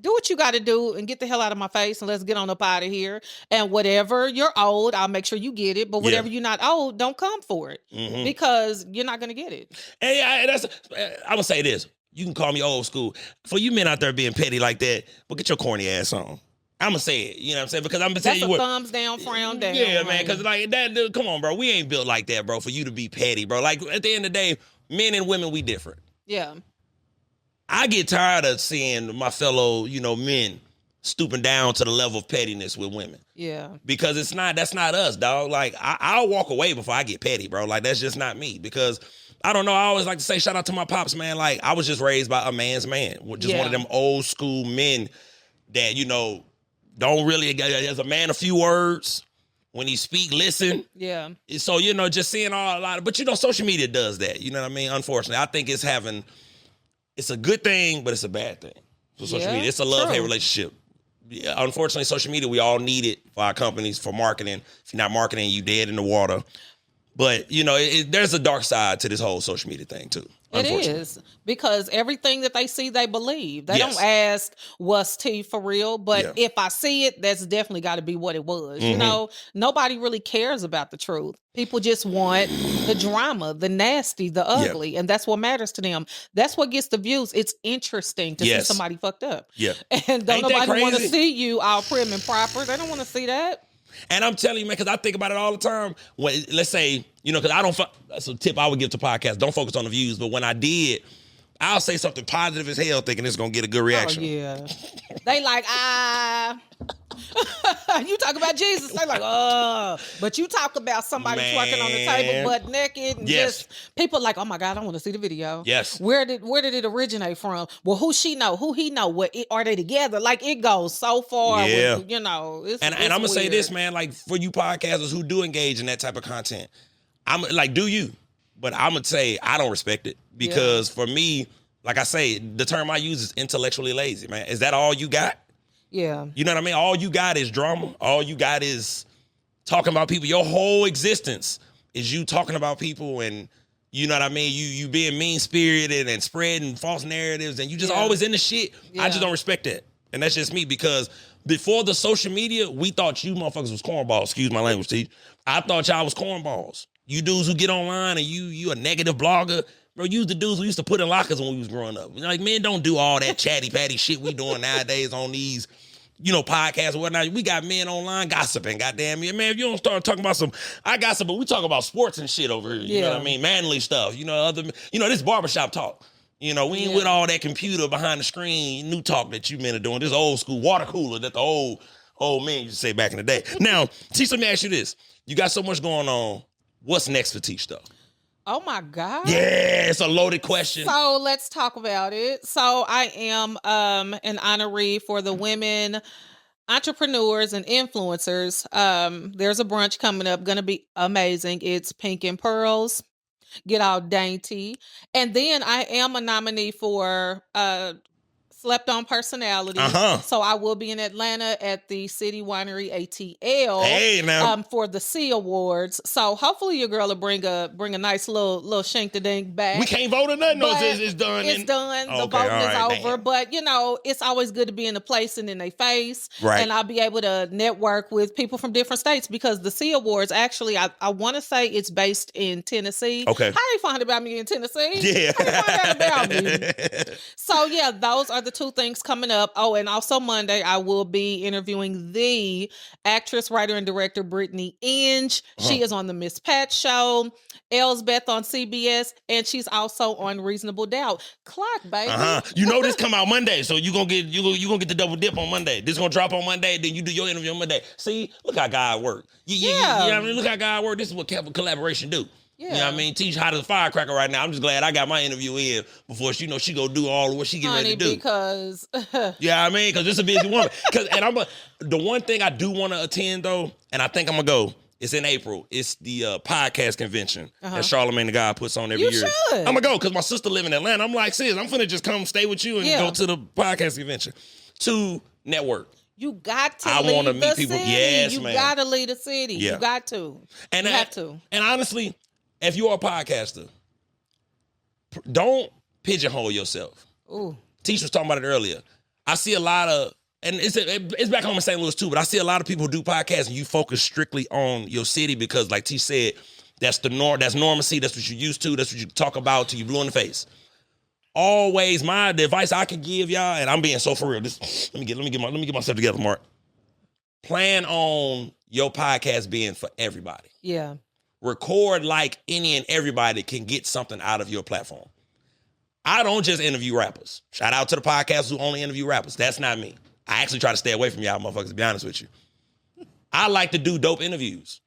do what you got to do and get the hell out of my face and let's get on up out of here. And whatever you're owed, I'll make sure you get it. But whatever you're not owed, don't come for it because you're not going to get it. And I'm going to say this. You can call me old school. For you men out there being petty like that, but get your corny ass on. I'm going to say it. You know what I'm saying? Because I'm going to tell you what. Thumbs down, frown down. Yeah, man. Because like that, dude, come on, bro. We ain't built like that, bro, for you to be petty, bro. Like at the end of the day, men and women, we different. Yeah. I get tired of seeing my fellow, men stooping down to the level of pettiness with women. Yeah. Because that's not us, dog. Like, I'll walk away before I get petty, bro. Like, that's just not me. Because, I don't know, I always like to say shout out to my pops, man. Like, I was just raised by a man's man. Just one of them old school men that, don't really, as a man, a few words. When he speak, listen. Yeah. So, just seeing a lot of, but social media does that. You know what I mean? Unfortunately, I think it's a good thing, but it's a bad thing for social media. It's a love-hate relationship. Yeah, unfortunately, social media, we all need it for our companies, for marketing. If you're not marketing, you dead in the water. But, there's a dark side to this whole social media thing, too. It is. Because everything that they see, they believe. They don't ask what's tea for real. But if I see it, that's definitely got to be what it was. Nobody really cares about the truth. People just want the drama, the nasty, the ugly. And that's what matters to them. That's what gets the views. It's interesting to see somebody fucked up. Yeah. And don't nobody want to see you all prim and proper. They don't want to see that. And I'm telling you, man, because I think about it all the time. When, let's say, because that's a tip I would give to podcasts. Don't focus on the views. But when I did, I'll say something positive as hell thinking it's going to get a good reaction. Oh, yeah. They like, you talk about Jesus. They like, but you talk about somebody twerking on the table butt naked. And just people like, oh my God, I want to see the video. Yes. Where did it originate from? Well, who she know? Who he know? Are they together? Like it goes so far. Yeah. With, it's and I'm going to say weird. this, man, like for you podcasters who do engage in that type of content, I'm like, do you? But I'm going to say I don't respect it because for me, like I say, the term I use is intellectually lazy, man. Is that all you got? Yeah. You know what I mean? All you got is drama. All you got is talking about people. Your whole existence is you talking about people and, you know what I mean? You being mean-spirited and spreading false narratives and you just always in the shit. Yeah. I just don't respect that. And that's just me because before the social media, we thought you motherfuckers was cornballs. Excuse my language, Teash. I thought y'all was cornballs. You dudes who get online and you a negative blogger. Bro, you the dudes we used to put in lockers when we was growing up. Like, men don't do all that chatty-patty shit we doing nowadays on these, podcasts or whatnot. We got men online gossiping, goddamn me. Man, if you don't start talking about I gossip, but we talk about sports and shit over here. You know what I mean? Manly stuff. This barbershop talk. We ain't with all that computer behind the screen, new talk that you men are doing. This old school water cooler that the old men used to say back in the day. Now, Teash, let me ask you this. You got so much going on. What's next for Teash, though? Oh my God. Yeah, it's a loaded question. So let's talk about it. So I am an honoree for the women entrepreneurs and influencers. There's a brunch coming up, gonna be amazing. It's Pink and Pearls. Get all dainty. And then I am a nominee for Slept On Personality. So I will be in Atlanta at the City Winery ATL. Hey, now. For the C Awards. So hopefully your girl will bring a nice little shink-a-dink back. We can't vote or nothing. No, it's done. It's done. The voting is over. Damn. But it's always good to be in a place and in their face. Right. And I'll be able to network with people from different states because the C Awards actually, I want to say it's based in Tennessee. Okay. How they find about me in Tennessee? Yeah. How they find out about me? So yeah, those are the two things coming up. Oh, and also Monday, I will be interviewing the actress, writer, and director Brittany Inge. She is on the Miss Pat show, Elsbeth on CBS, and she's also on Reasonable Doubt. Clock, baby. This come out Monday, so you gonna get the double dip on Monday. This gonna drop on Monday, then you do your interview on Monday. See, look how God work. Look how God work. This is what collaboration do. Yeah. You know what I mean? Teach hot as a firecracker right now. I'm just glad I got my interview in before she go do all of what she getting ready to do. Because yeah, I mean, because it's a busy woman. The one thing I do want to attend though, and I think I'm gonna go. It's in April. It's the podcast convention that Charlamagne the God puts on every year. Should. I'm gonna go because my sister live in Atlanta. I'm like, sis, I'm finna just come stay with you and go to the podcast convention to network. You got to. I want to meet people. City. Yes, you man. You got to leave the city. Yeah. You got to. And you have to. And honestly, if you're a podcaster, don't pigeonhole yourself. Ooh. Teash was talking about it earlier. I see a lot of, and it's back home in St. Louis too, but I see a lot of people who do podcasts and you focus strictly on your city because, like Teash said, that's the norm. That's normacy. That's what you're used to. That's what you talk about till you blue in the face. Always, the advice I can give y'all, and I'm being so for real. Let me get myself together, Mark. Plan on your podcast being for everybody. Yeah. Record like any and everybody can get something out of your platform. I don't just interview rappers. Shout out to the podcasters who only interview rappers. That's not me. I actually try to stay away from y'all motherfuckers, to be honest with you. I like to do dope interviews.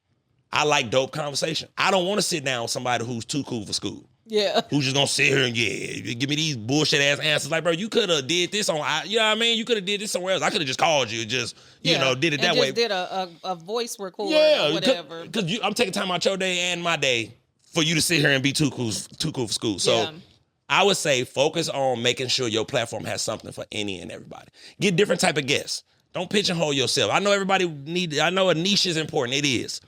I like dope conversation. I don't want to sit down with somebody who's too cool for school. Yeah. Who's just gonna sit here and give me these bullshit ass answers. Like, bro, you could have did this on, you know what I mean? You could have did this somewhere else. I could have just called you and just, did it that way. Just did a voice record or whatever. Because I'm taking time out your day and my day for you to sit here and be too cool for school. So I would say focus on making sure your platform has something for any and everybody. Get different type of guests. Don't pigeonhole yourself. I know I know a niche is important. It is.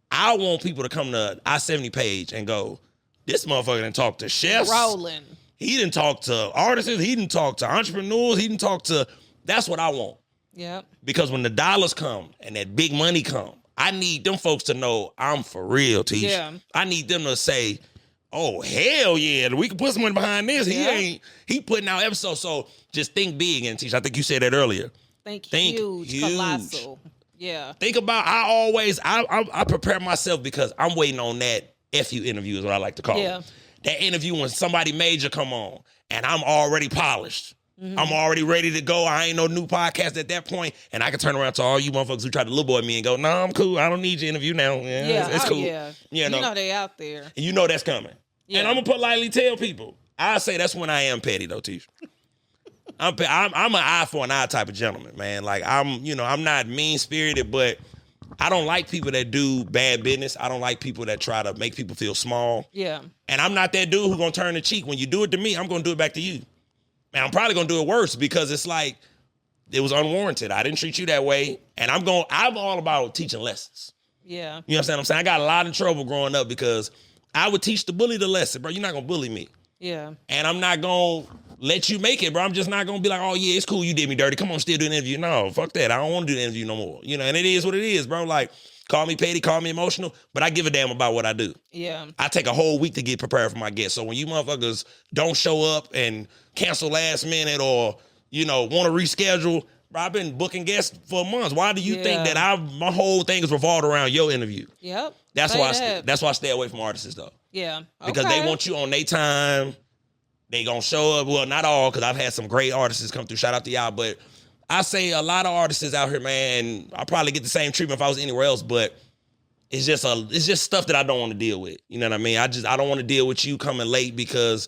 I want people to come to I-70 page and go, this motherfucker done talk to chefs. Rolling. He didn't talk to artists. He didn't talk to entrepreneurs. He didn't talk to... That's what I want. Yep. Because when the dollars come and that big money come, I need them folks to know I'm for real, Teash. Yeah. I need them to say, oh, hell yeah, we can put some money behind this. He putting out episodes. So just think big, and Teash, I think you said that earlier. Think huge. Colossal. Yeah. Think about, I prepare myself because I'm waiting on that FU interview is what I like to call it. That interview when somebody major come on and I'm already polished. Mm-hmm. I'm already ready to go. I ain't no new podcast at that point. And I can turn around to all you motherfuckers who try to little boy me and go, no, I'm cool. I don't need your interview now. It's cool. Yeah. You know they out there. And you know that's coming. Yeah. And I'm going to politely tell people. I say that's when I am petty though, Teash. I'm an eye for an eye type of gentleman, man. Like I'm not mean-spirited, but I don't like people that do bad business. I don't like people that try to make people feel small. Yeah. And I'm not that dude who's going to turn the cheek. When you do it to me, I'm going to do it back to you. And I'm probably going to do it worse because it's like, it was unwarranted. I didn't treat you that way. And I'm all about teaching lessons. Yeah. You understand what I'm saying? I got a lot of trouble growing up because I would teach the bully the lesson. Bro, you're not going to bully me. Yeah. And I'm not going to let you make it, bro. I'm just not going to be like, oh, yeah, it's cool. You did me dirty. Come on, still do an interview. No, fuck that. I don't want to do the interview no more. And it is what it is, bro. Like, call me petty, call me emotional, but I give a damn about what I do. Yeah. I take a whole week to get prepared for my guests. So when you motherfuckers don't show up and cancel last minute or, want to reschedule, bro, I've been booking guests for months. Why do you think that my whole thing is revolved around your interview? Yep. That's why I stay away from artists, though. Yeah. Okay. Because they want you on their time. They gonna show up. Well, not all, because I've had some great artists come through. Shout out to y'all. But I say a lot of artists out here, man, I probably get the same treatment if I was anywhere else, but it's just stuff that I don't want to deal with. You know what I mean? I don't want to deal with you coming late because,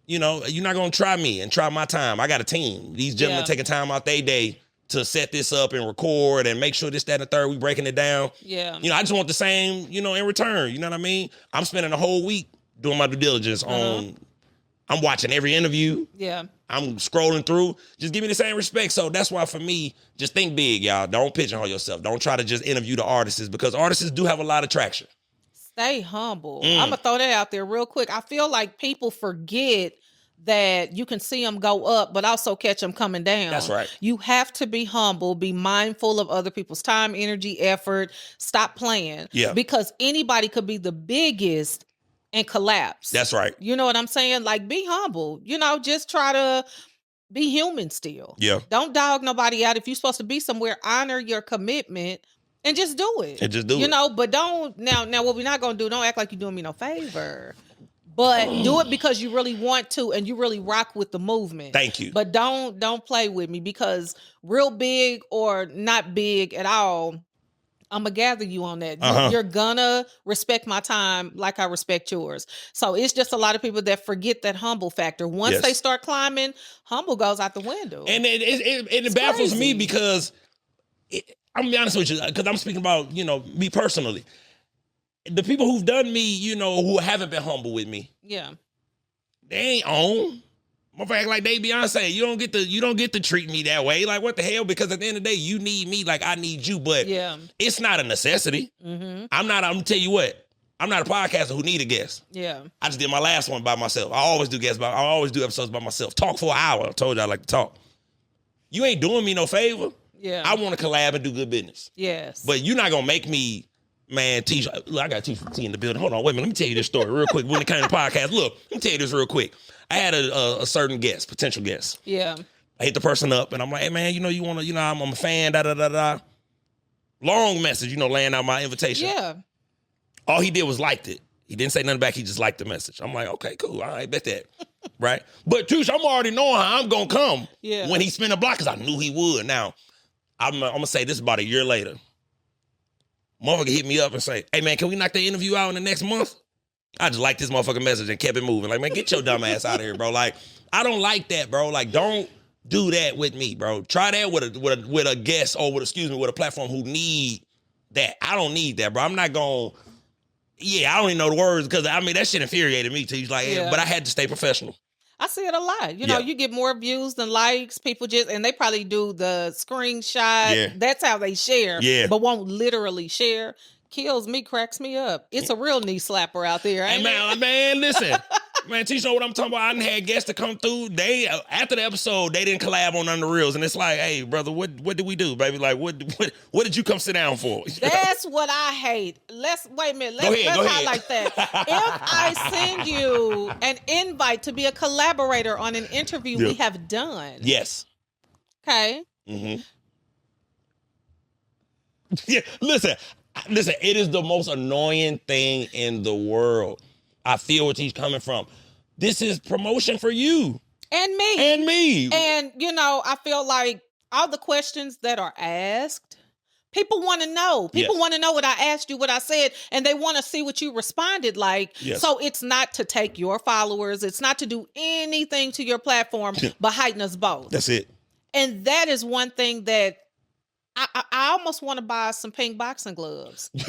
you're not gonna try me and try my time. I got a team. These gentlemen taking time out their day to set this up and record and make sure this, that, and the third, we breaking it down. Yeah. I just want the same, in return. You know what I mean? I'm spending a whole week doing my due diligence on... I'm watching every interview. Yeah. I'm scrolling through. Just give me the same respect. So that's why for me, just think big, y'all. Don't pigeonhole yourself. Don't try to just interview the artists because artists do have a lot of traction. Stay humble. I'm going to throw that out there real quick. I feel like people forget that you can see them go up, but also catch them coming down. That's right. You have to be humble, be mindful of other people's time, energy, effort. Stop playing. Yeah. Because anybody could be the biggest and collapse. That's right. You know what I'm saying? Like, be humble. just try to be human still. Yeah. Don't dog nobody out. If you're supposed to be somewhere, honor your commitment and just do it. And just do it. But don't, now what we're not going to do, don't act like you're doing me no favor. But do it because you really want to and you really rock with the movement. Thank you. But don't play with me because real big or not big at all, I'm going to gather you on that. Uh-huh. You're going to respect my time like I respect yours. So it's just a lot of people that forget that humble factor. Once they start climbing, humble goes out the window. And it baffles me because, I'm going to be honest with you, because I'm speaking about, me personally. The people who've done me, who haven't been humble with me. Yeah. They ain't on. Motherfucker act like they Beyonce. You don't get to treat me that way. Like, what the hell? Because at the end of the day, you need me like I need you. But it's not a necessity. Mm-hmm. I'm gonna tell you what. I'm not a podcaster who need a guest. Yeah. I just did my last one by myself. I always do episodes by myself. Talk for an hour. I told you I like to talk. You ain't doing me no favor. Yeah. I want to collab and do good business. Yes. But you're not gonna make me, man, Teash. Look, I got Teash from T in the building. Hold on, wait a minute. Let me tell you this story real quick. When it came to podcast, look, let me tell you this real quick. I had a certain guest, potential guest. Yeah. I hit the person up and I'm like, hey man, you want to, I'm a fan, da. Long message, laying out my invitation. Yeah. All he did was liked it. He didn't say nothing back. He just liked the message. I'm like, okay, cool. All right, bet that. Right? But Teash, I'm already knowing how I'm going to come when he spin a block because I knew he would. Now, I'm going to say this about a year later. Motherfucker hit me up and say, hey man, can we knock the interview out in the next month? I just liked this motherfucking message and kept it moving. Like, man, get your dumb ass out of here, bro. Like, I don't like that, bro. Like, don't do that with me, bro. Try that with a guest or with a platform who need that. I don't need that, bro. I'm not going to, I don't even know the words because, that shit infuriated me too. He's like, but I had to stay professional. I see it a lot. You get more views than likes. People and they probably do the screenshot. Yeah. That's how they share. Yeah. But won't literally share. Kills me, cracks me up. It's a real knee slapper out there. Hey, man, listen. Man, Teash, know what I'm talking about? I done had guests to come through. After the episode, they didn't collab on none of the reels. And it's like, hey, brother, what did we do, baby? Like, what did you come sit down for? That's what I hate. Let's highlight that. If I send you an invite to be a collaborator on an interview we have done. Yes. Okay. Mm-hmm. Yeah, listen, it is the most annoying thing in the world. I feel where he's coming from. This is promotion for you. And me. And I feel like all the questions that are asked, people want to know. People want to know what I asked you, what I said, and they want to see what you responded like. Yes. So it's not to take your followers. It's not to do anything to your platform, but heighten us both. That's it. And that is one thing that I almost want to buy some pink boxing gloves. Like,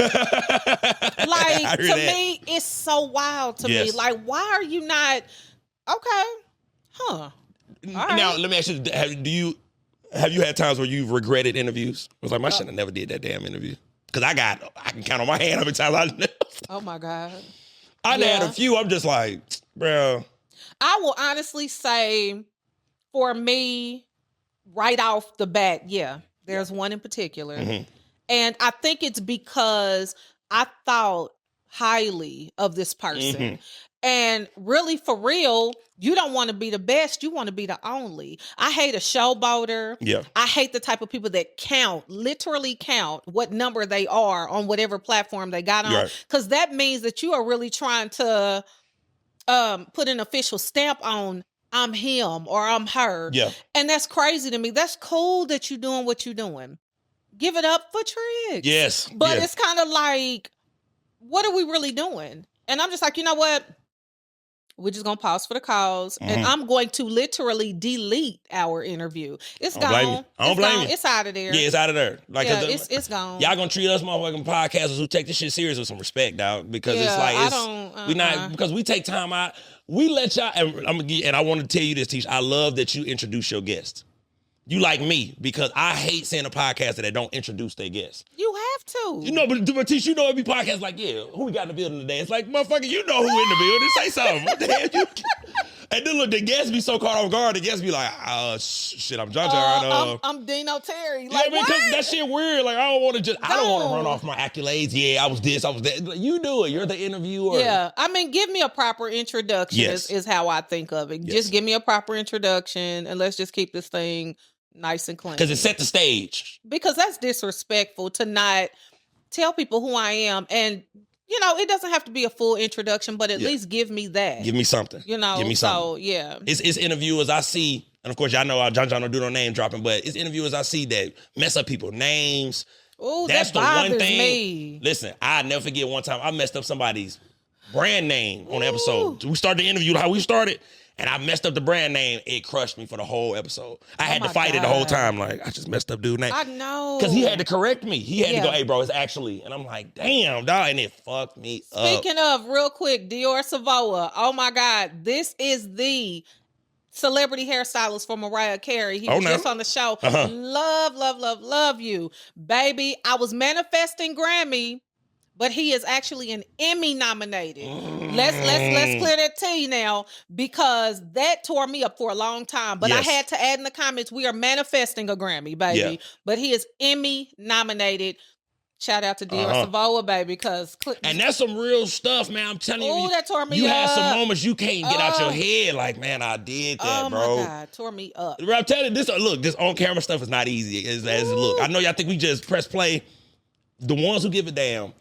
to me, it's so wild to me. Like, why are you not, okay, huh? Now, let me ask you, have you had times where you've regretted interviews? I was like, my shit, I never did that damn interview. Because I can count on my hand how many times I left. Oh, my God. I had a few, I'm just like, bro. I will honestly say, for me, right off the bat, there's one in particular. Mm-hmm. And I think it's because I thought highly of this person. Mm-hmm. And really, for real, you don't want to be the best. You want to be the only. I hate a showboater. Yeah. I hate the type of people that literally count what number they are on whatever platform they got on. Because that means that you are really trying to put an official stamp on I'm him or I'm her. Yeah. And that's crazy to me. That's cool that you're doing what you're doing. Give it up for Triggs. Yes. But it's kind of like, what are we really doing? And I'm just like, you know what? We're just going to pause for the cause. Mm-hmm. And I'm going to literally delete our interview. It's gone. I don't blame you. It's out of there. Yeah, it's out of there. Like, it's gone. Y'all going to treat us motherfucking podcasters who take this shit serious with some respect, dog. Because it's like, we not, because we take time out. We let y'all, and I want to tell you this, Teash. I love that you introduce your guests. You like me, because I hate seeing a podcaster that don't introduce their guests. You have to. But Teash, every podcast like, who we got in the building today? It's like, motherfucker, who in the building? Say something. What the hell? And then look, the guests be so caught off guard. The guests be like, shit, I'm John John. I'm Dino Terry. Like, because that shit weird. Like, I don't want to run off my accolades. Yeah, I was this, I was that. Like, you do it. You're the interviewer. Yeah. Give me a proper introduction is how I think of it. Yes. Just give me a proper introduction and let's just keep this thing nice and clean. Because it set the stage. Because that's disrespectful to not tell people who I am. And it doesn't have to be a full introduction, but at least give me that. Give me something. Give me something. So, It's interviewers I see, and of course, y'all know John don't do no name dropping, but it's interviewers I see that mess up people's names, Oh, That's that the one bothers thing. me. Listen, I never forget one time I messed up somebody's brand name on the episode. We started the interview how we started, and I messed up the brand name. It crushed me for the whole episode. I had to fight it the whole time. Like, I just messed up dude's name. I know. Because he had to correct me. He had to go, hey, bro, it's actually. And I'm like, damn, dog. And it fucked me up. Speaking of, real quick, Dior Savoa. Oh, my God. This is the celebrity hairstylist for Mariah Carey. He was just on the show. Love you. Baby, I was manifesting Grammy, but he is actually an Emmy nominated. Let's clear that tea now, because that tore me up for a long time. But I had to add in the comments, we are manifesting a Grammy, baby. Yeah. But he is Emmy nominated. Shout out to Dior Savoa, baby, because and that's some real stuff, man. I'm telling you, that tore me you up. had some moments you can't get out your head. Like, man, I did that, bro. Oh my God, tore me up. I'm telling you, this on camera stuff is not easy as it look. I know y'all think we just press play. The ones who give a damn,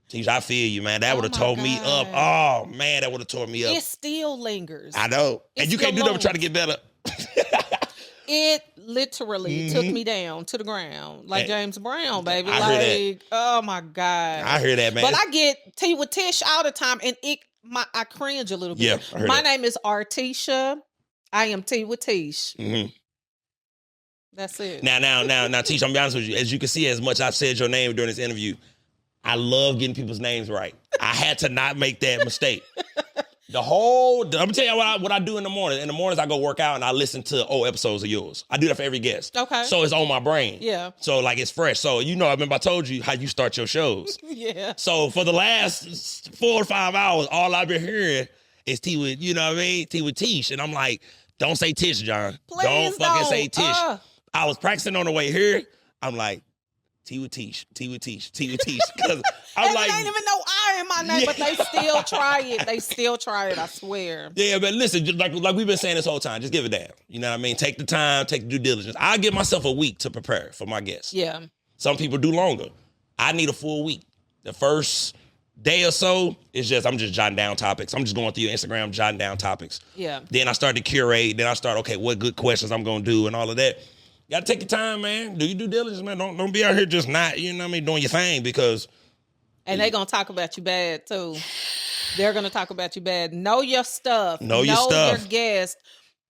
Teash, I feel you, man. That would have tore me up. Oh man, that would have tore me up. It still lingers. I know, and you can't do that but try to get better. It literally took me down to the ground, like James Brown, baby. I hear that. Oh my God. I hear that, man. But I get tea with Tish all the time, and I cringe a little bit. Yeah, I heard My that. name is Artisha. I am tea with Tish. Mm-hmm. That's it. Now, Teash, I'm be honest with you. As you can see, as much I've said your name during this interview, I love getting people's names right. I had to not make that mistake. I'm gonna tell you what I do in the morning. In the mornings, I go work out and I listen to old episodes of yours. I do that for every guest. Okay. So it's on my brain. Yeah. So like it's fresh. So I remember I told you how you start your shows. Yeah. So for the last 4 or 5 hours, all I've been hearing is tea with, tea with Teash. And I'm like, don't say Tish, John. Please don't fucking say Tish. I was practicing on the way here. I'm like, tea with Teash, tea with Teash, tea with Teash. Because I'm like, they ain't even know I in my name, but they still try it. They still try it, I swear. Yeah, but listen, just like we've been saying this whole time, just give it down. You know what I mean? Take the time, take the due diligence. I give myself a week to prepare for my guests. Yeah. Some people do longer. I need a full week. The first day or so is I'm just jotting down topics. I'm just going through your Instagram, jotting down topics. Yeah. Then I start to curate. Then I start, okay, what good questions I'm going to do and all of that. You got to take your time, man. Do your due diligence, man. Don't be out here just not, doing your thing because. And they're going to talk about you bad, too. They're going to talk about you bad. Know your stuff. Know your stuff. Your guest.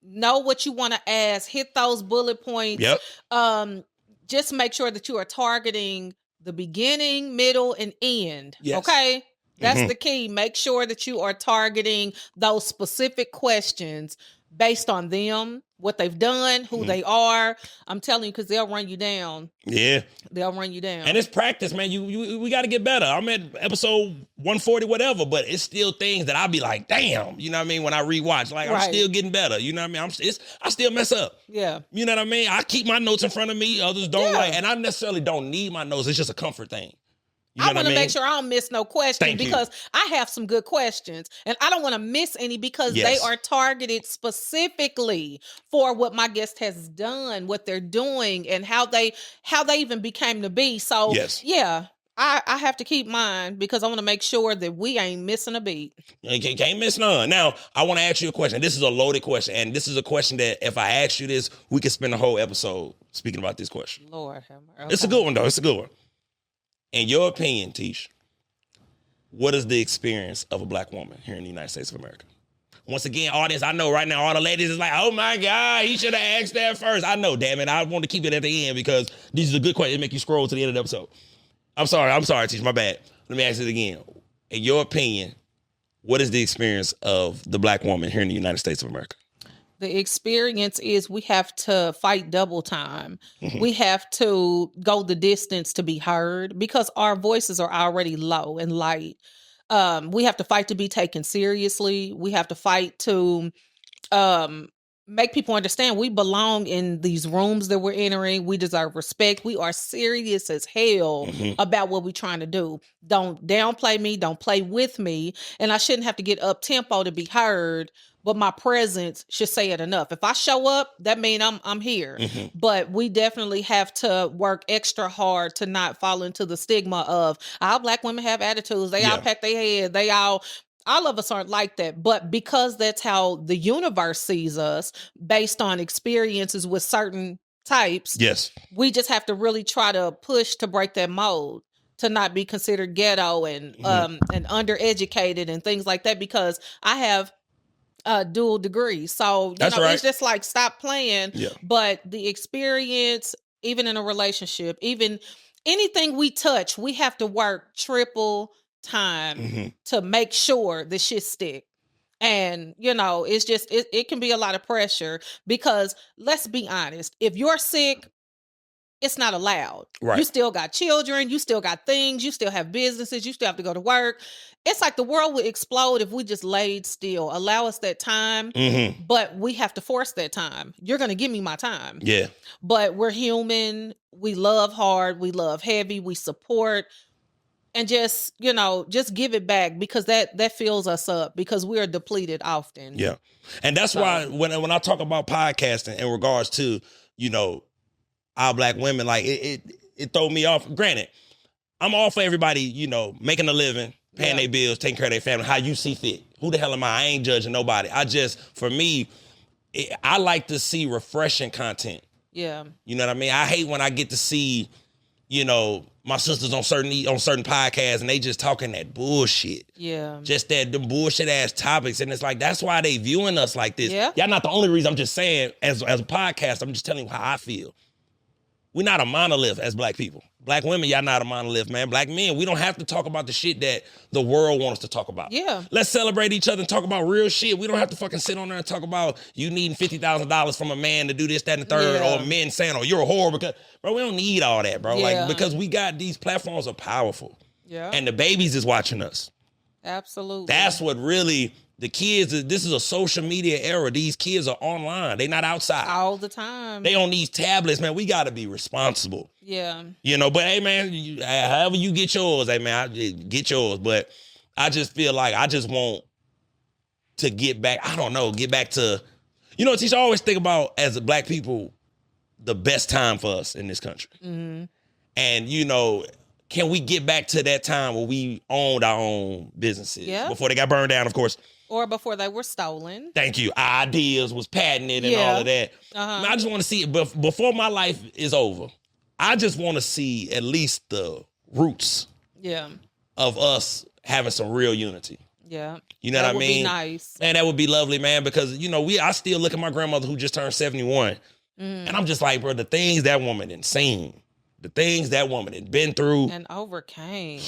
Know what you want to ask. Hit those bullet points. Yep. Just make sure that you are targeting the beginning, middle, and end. Yes. Okay? That's the key. Make sure that you are targeting those specific questions based on them, what they've done, who they are. I'm telling you, because they'll run you down. Yeah. They'll run you down. And it's practice, man. We got to get better. I'm at episode 140, whatever, but it's still things that I'll be like, damn, you know what I mean? When I rewatch, like, I'm still getting better. You know what I mean? I still mess up. Yeah. You know what I mean? I keep my notes in front of me. Others don't and I necessarily don't need my notes. It's just a comfort thing. You know I want to make sure I don't miss no question because I have some good questions and I don't want to miss any because they are targeted specifically for what my guest has done, what they're doing, and how they even became to be. So I have to keep mine because I want to make sure that we ain't missing a beat. You can't miss none. Now, I want to ask you a question. This is a loaded question, and this is a question that if I ask you this, we could spend a whole episode speaking about this question. Lord have mercy. Okay. It's a good one, though. It's a good one. In your opinion, Teash, what is the experience of a black woman here in the United States of America? Once again, audience, I know right now all the ladies is like, oh my God, he should have asked that first. I know, damn it. I want to keep it at the end because these are good questions. It make you scroll to the end of the episode. I'm sorry, Teash, my bad. Let me ask it again. In your opinion, what is the experience of the black woman here in the United States of America? The experience is we have to fight double time. We have to go the distance to be heard because our voices are already low and light. We have to fight to be taken seriously. We have to fight to make people understand we belong in these rooms that we're entering. We deserve respect. We are serious as hell about what we're trying to do. Don't downplay me. Don't play with me. And I shouldn't have to get up tempo to be heard. But my presence should say it enough. If I show up, that means I'm here. But we definitely have to work extra hard to not fall into the stigma of all black women have attitudes. They all pack their head. All of us aren't like that. But because that's how the universe sees us based on experiences with certain types. Yes. We just have to really try to push to break that mold, to not be considered ghetto and undereducated and things like that, because I have dual degrees. So, it's just like, stop playing. Yeah. But the experience, even in a relationship, even anything we touch, we have to work triple time to make sure the shit stick. And, it's just, it can be a lot of pressure, because let's be honest, if you're sick, it's not allowed. Right. You still got children, you still got things, you still have businesses, you still have to go to work. It's like the world would explode if we just laid still. Allow us that time, but we have to force that time. You're going to give me my time. Yeah. But we're human. We love hard. We love heavy. We support. And just, just give it back, because that fills us up, because we are depleted often. Yeah. And that's why when I talk about podcasting in regards to, our black women, like it throw me off. Granted, I'm all for everybody, making a living, paying their bills, taking care of their family, how you see fit. Who the hell am I? I ain't judging nobody. For me, I like to see refreshing content. Yeah. You know what I mean? I hate when I get to see, my sisters on certain podcasts and they just talking that bullshit. Yeah. Just the bullshit ass topics. And it's like, that's why they viewing us like this. Yeah. Y'all not the only reason. I'm just saying, as a podcast, I'm just telling you how I feel. We're not a monolith as black people. Black women, y'all not a monolith, man. Black men, we don't have to talk about the shit that the world wants us to talk about. Yeah. Let's celebrate each other and talk about real shit. We don't have to fucking sit on there and talk about you needing $50,000 from a man to do this, that, and the third, or men saying, oh, you're a whore, because, bro, we don't need all that, bro. Yeah. Like, because we got these platforms are powerful. Yeah. And the babies is watching us. Absolutely. That's what really, the kids, this is a social media era. These kids are online. They not outside. All the time. They on these tablets, man. We got to be responsible. Yeah. But hey, man, however you get yours, hey, man, get yours. But I just feel like I just want to get back. I don't know, get back to, Teash, I always think about, as a black people, the best time for us in this country. Mm-hmm. And, can we get back to that time where we owned our own businesses before they got burned down, of course? Or before they were stolen. Thank you. Our ideas was patented and all of that. I just want to see it. But before my life is over, I just want to see at least the roots of us having some real unity. Yeah. You know what I mean? That would be nice. And that would be lovely, man, because, I still look at my grandmother who just turned 71. And I'm just like, bro, the things that woman had seen, the things that woman had been through. And overcame.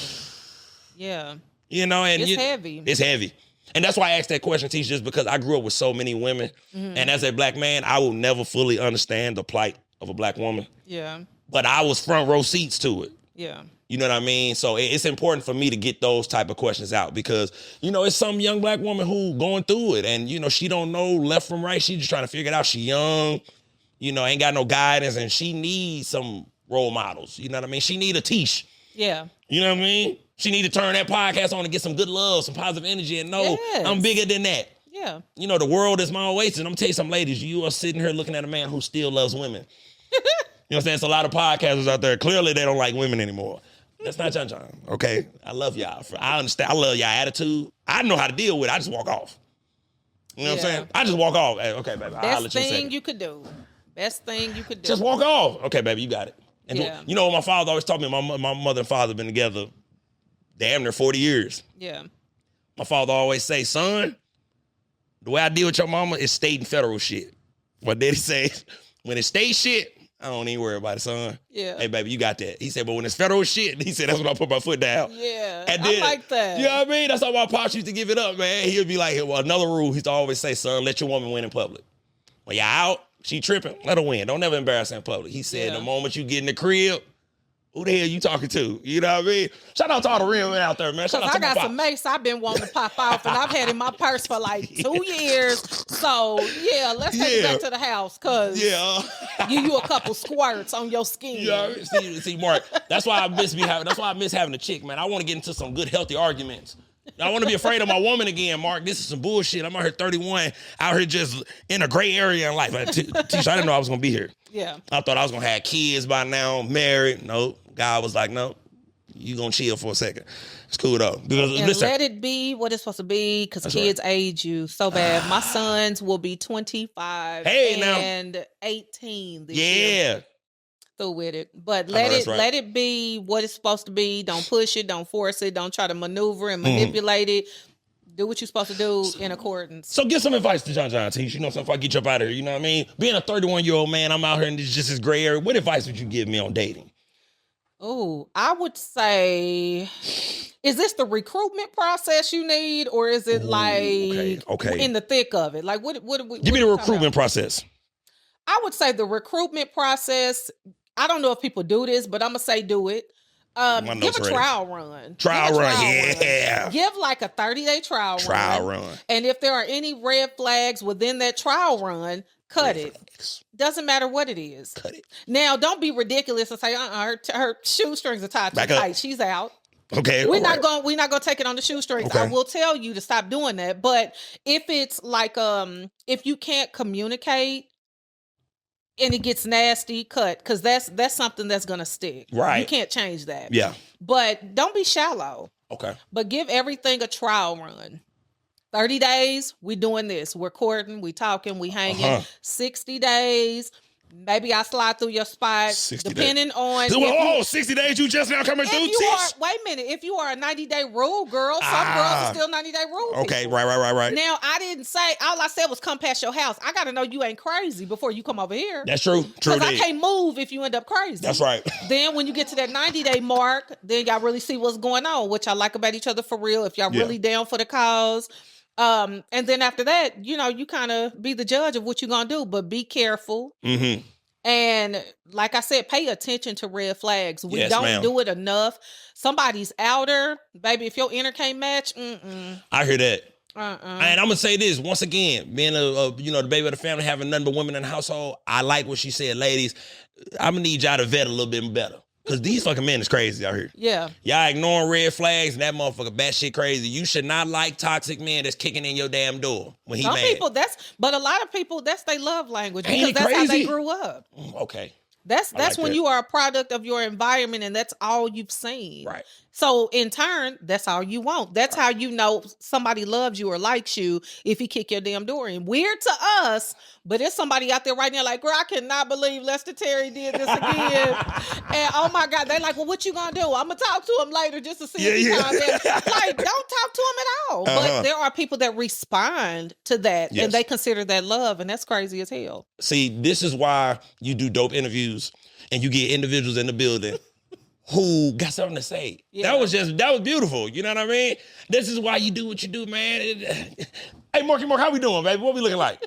Yeah. And it's heavy. It's heavy. And that's why I asked that question, Teash, just because I grew up with so many women. And as a black man, I will never fully understand the plight of a black woman. Yeah. But I was front row seats to it. Yeah. You know what I mean? So it's important for me to get those type of questions out, because, it's some young black woman who going through it and, she don't know left from right. She just trying to figure it out. She young, ain't got no guidance, and she needs some role models. You know what I mean? She need a Teash. Yeah. You know what I mean? She need to turn that podcast on and get some good love, some positive energy, and know I'm bigger than that. Yeah. The world is my oasis. And I'm going to tell you something, ladies. You are sitting here looking at a man who still loves women. You know what I'm saying? It's a lot of podcasters out there. Clearly, they don't like women anymore. That's not John John, okay? I love y'all. I understand. I love y'all attitude. I know how to deal with it. I just walk off. You know what I'm saying? I just walk off. Hey, okay, baby. I'll let you Best thing you could do. Best thing you could do. Just walk off. Okay, baby, you got it. And you know what my father always taught me? My mother and father have been together damn near 40 years. Yeah. My father always say, son, the way I deal with your mama is state and federal shit. My daddy says, when it's state shit, I don't even worry about it, son. Yeah. Hey, baby, you got that. He said, but when it's federal shit, he said, that's when I put my foot down. Yeah. And then, I like that. You know what I mean? That's how my pops used to give it up, man. He'd be like, well, another rule, he used to always say, son, let your woman win in public. When you're out, she tripping, let her win. Don't never embarrass her in public. He said, the moment you get in the crib, who the hell you talking to? You know what I mean? Shout out to all the real men out there, man. Shout out to I got some mace I've been wanting to pop off, and I've had in my purse for like 2 years. So, let's take it back to the house, because give you a couple squirts on your skin. Yeah, see, Mark, that's why I miss having a chick, man. I want to get into some good, healthy arguments. I want to be afraid of my woman again, Mark. This is some bullshit. I'm out here 31, out here just in a gray area in life. Teash, I didn't know I was going to be here. Yeah. I thought I was going to have kids by now, married. No. God was like, no, You gonna chill for a second. It's cool though. Because And listen, let it be what it's supposed to be, because kids age you so bad. My sons will be 25 and 18 this year. Through with it. But let it be what it's supposed to be. Don't push it, don't force it, don't try to maneuver and manipulate it. Do what you're supposed to do in accordance. So give some advice to John Teash. You know, something if I get you up out of here, you know what I mean? Being a 31-year-old man, I'm out here in just this gray area. What advice would you give me on dating? Oh, I would say, is this the recruitment process you need, or is it in the thick of it? Like, what give me the recruitment process. I would say the recruitment process. I don't know if people do this, but I'm gonna say do it. Give a trial run. Yeah. Give like a 30-day trial run. And if there are any red flags within that trial run, cut it. Doesn't matter what it is. Cut it. Now, don't be ridiculous and say, her shoestrings are tied too tight. She's out. Okay. We're not gonna take it on the shoestrings. Okay. I will tell you to stop doing that. But if it's like if you can't communicate and it gets nasty, cut, because that's something that's gonna stick. Right. You can't change that. Yeah. But don't be shallow. Okay. But give everything a trial run. 30 days, we doing this. We're courting, we talking, we hanging. 60 days, maybe I slide through your spot. 60 depending days. On 60 days you just now coming through, Teash? Wait a minute. If you are a 90-day rule girl, some girls are still 90-day rule Okay, people. Right. Now, I didn't say, all I said was come past your house. I got to know you ain't crazy before you come over here. That's true. Because I can't move if you end up crazy. That's right. Then when you get to that 90-day mark, then y'all really see what's going on, which I like about each other for real. If y'all really down for the cause. And then after that, you kind of be the judge of what you're going to do, but be careful. Mm-hmm. And like I said, pay attention to red flags. We don't do it enough. Somebody's outer, baby, if your inner can't match, I hear that. And I'm going to say this, once again, being the baby of the family, having nothing but women in the household, I like what she said, ladies, I'm going to need y'all to vet a little bit better. Because these fucking men is crazy out here. Yeah. Y'all ignoring red flags and that motherfucker batshit crazy. You should not like toxic men that's kicking in your damn door when he mad. But a lot of people, that's their love language. Because that's how they grew up. Okay. That's when you are a product of your environment and that's all you've seen. Right. So in turn, that's all you want. That's how you know somebody loves you or likes you if he kick your damn door in. Weird to us, but there's somebody out there right now like, girl, I cannot believe Lester Terry did this again. And oh my God, they're like, well, what you gonna do? I'm gonna talk to him later just to see if he comes in. Like, don't talk to him at all. But there are people that respond to that and they consider that love, and that's crazy as hell. See, this is why you do dope interviews and you get individuals in the building who got something to say. Yeah. That was beautiful. You know what I mean? This is why you do what you do, man. Hey, Marky, how we doing, baby? What we looking like?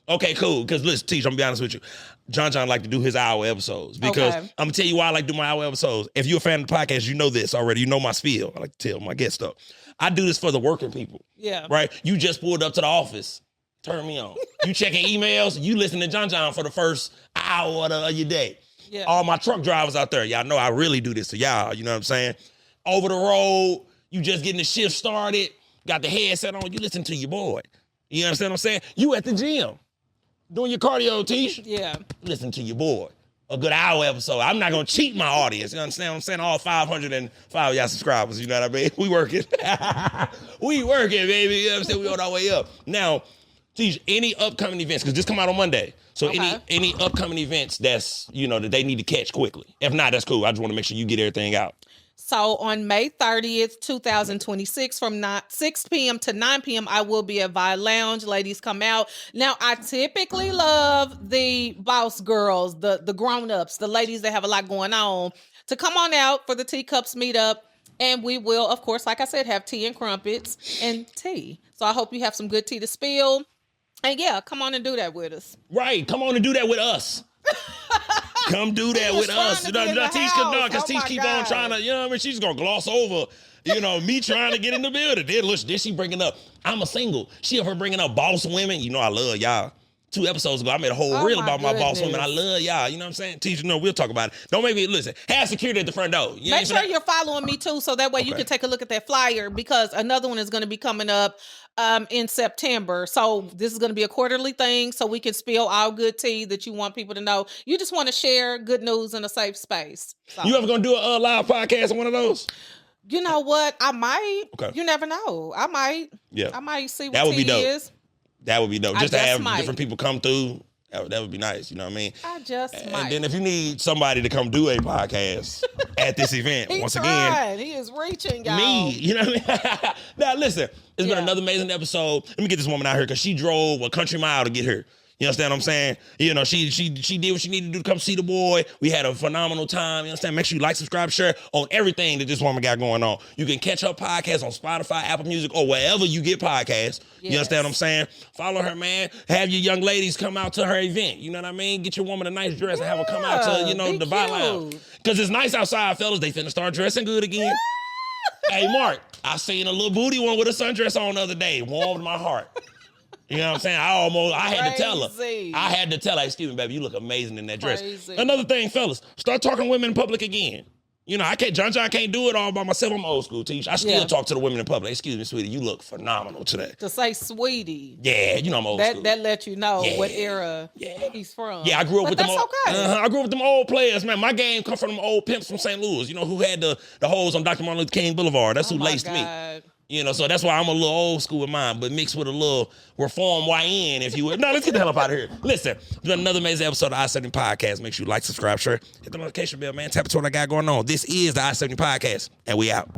Okay, cool. Because listen, Teash, I'm gonna be honest with you. John like to do his hour episodes because I'm gonna tell you why I like to do my hour episodes. If you're a fan of the podcast, you know this already. You know my spiel. I like to tell my guest stuff. I do this for the working people. Yeah. Right? You just pulled up to the office. Turn me on. You checking emails. You listen to John for the first hour of your day. Yeah. All my truck drivers out there, y'all know I really do this to y'all. You know what I'm saying? Over the road, you just getting the shift started, got the headset on, you listen to your boy. You understand what I'm saying? You at the gym, doing your cardio, Teash. Yeah. Listen to your boy. A good hour episode. I'm not going to cheat my audience. You understand what I'm saying? All 505 of y'all subscribers, you know what I mean? We working. We working, baby. You know what I'm saying? We on our way up. Now, Teash, any upcoming events, because this come out on Monday. So any upcoming events that's, that they need to catch quickly. If not, that's cool. I just want to make sure you get everything out. So on May 30th, 2026, from 6 p.m. to 9 p.m., I will be at Vi Lounge. Ladies, come out. Now, I typically love the boss girls, the grown-ups, the ladies that have a lot going on, to come on out for the Teacups meetup. And we will, of course, like I said, have tea and crumpets and tea. So I hope you have some good tea to spill. And yeah, come on and do that with us. Right. Come on and do that with us. Come do that with us. Because Teash keep on trying to, she's going to gloss over, me trying to get in the building. Then she bringing up, I'm a single. She of her bringing up boss women. I love y'all. 2 episodes ago, I made a whole reel about my boss woman. I love y'all. You know what I'm saying? Teach, we'll talk about it. Don't make me, listen, have security at the front door. Make sure you're following me too, so that way you can take a look at that flyer, because another one is going to be coming up in September. So this is going to be a quarterly thing, so we can spill all good tea that you want people to know. You just want to share good news in a safe space. So. You ever going to do a live podcast on one of those? You know what? I might. Okay. You never know. I might. Yeah. I might see what that would be dope. is. That would be dope. Just to have different people come through. That would be nice. You know what I mean? I just might. And then if you need somebody to come do a podcast at this event, again. He is reaching, y'all. Me. You know what I mean? Now, listen. It's been another amazing episode. Let me get this woman out here because she drove a country mile to get here. You understand what I'm saying? You know, she did what she needed to do to come see the boy. We had a phenomenal time. You understand? Make sure you like, subscribe, share on everything that this woman got going on. You can catch her podcast on Spotify, Apple Music, or wherever you get podcasts. Yes. You understand what I'm saying? Follow her, man. Have your young ladies come out to her event. You know what I mean? Get your woman a nice dress and have her come out to, the Vibe Lounge. Because it's nice outside, fellas. They finna start dressing good again. Hey, Mark, I seen a little booty one with a sundress on the other day. Warmed my heart. You know what I'm saying? I had to tell her. Excuse me, baby, you look amazing in that dress. Another thing, fellas, start talking to women in public again. You know, John can't do it all by myself. I'm old school, Teash. I still talk to the women in public. Excuse me, sweetie, you look phenomenal today. To say sweetie. Yeah, you know I'm old school. That let you know what era he's from. Yeah, I grew up with them. Okay. I grew up with them old players, man. My game come from them old pimps from St. Louis. You know who had the hoes on Dr. Martin Luther King Boulevard. That's who laced me. You know, so that's why I'm a little old school with mine, but mixed with a little reform YN, if you would. No, let's get the hell up out of here. Listen, it's been another amazing episode of I-70 Podcast. Make sure you like, subscribe, share, hit the notification bell, man. Tap into what I got going on. This is the I-70 Podcast, and we out.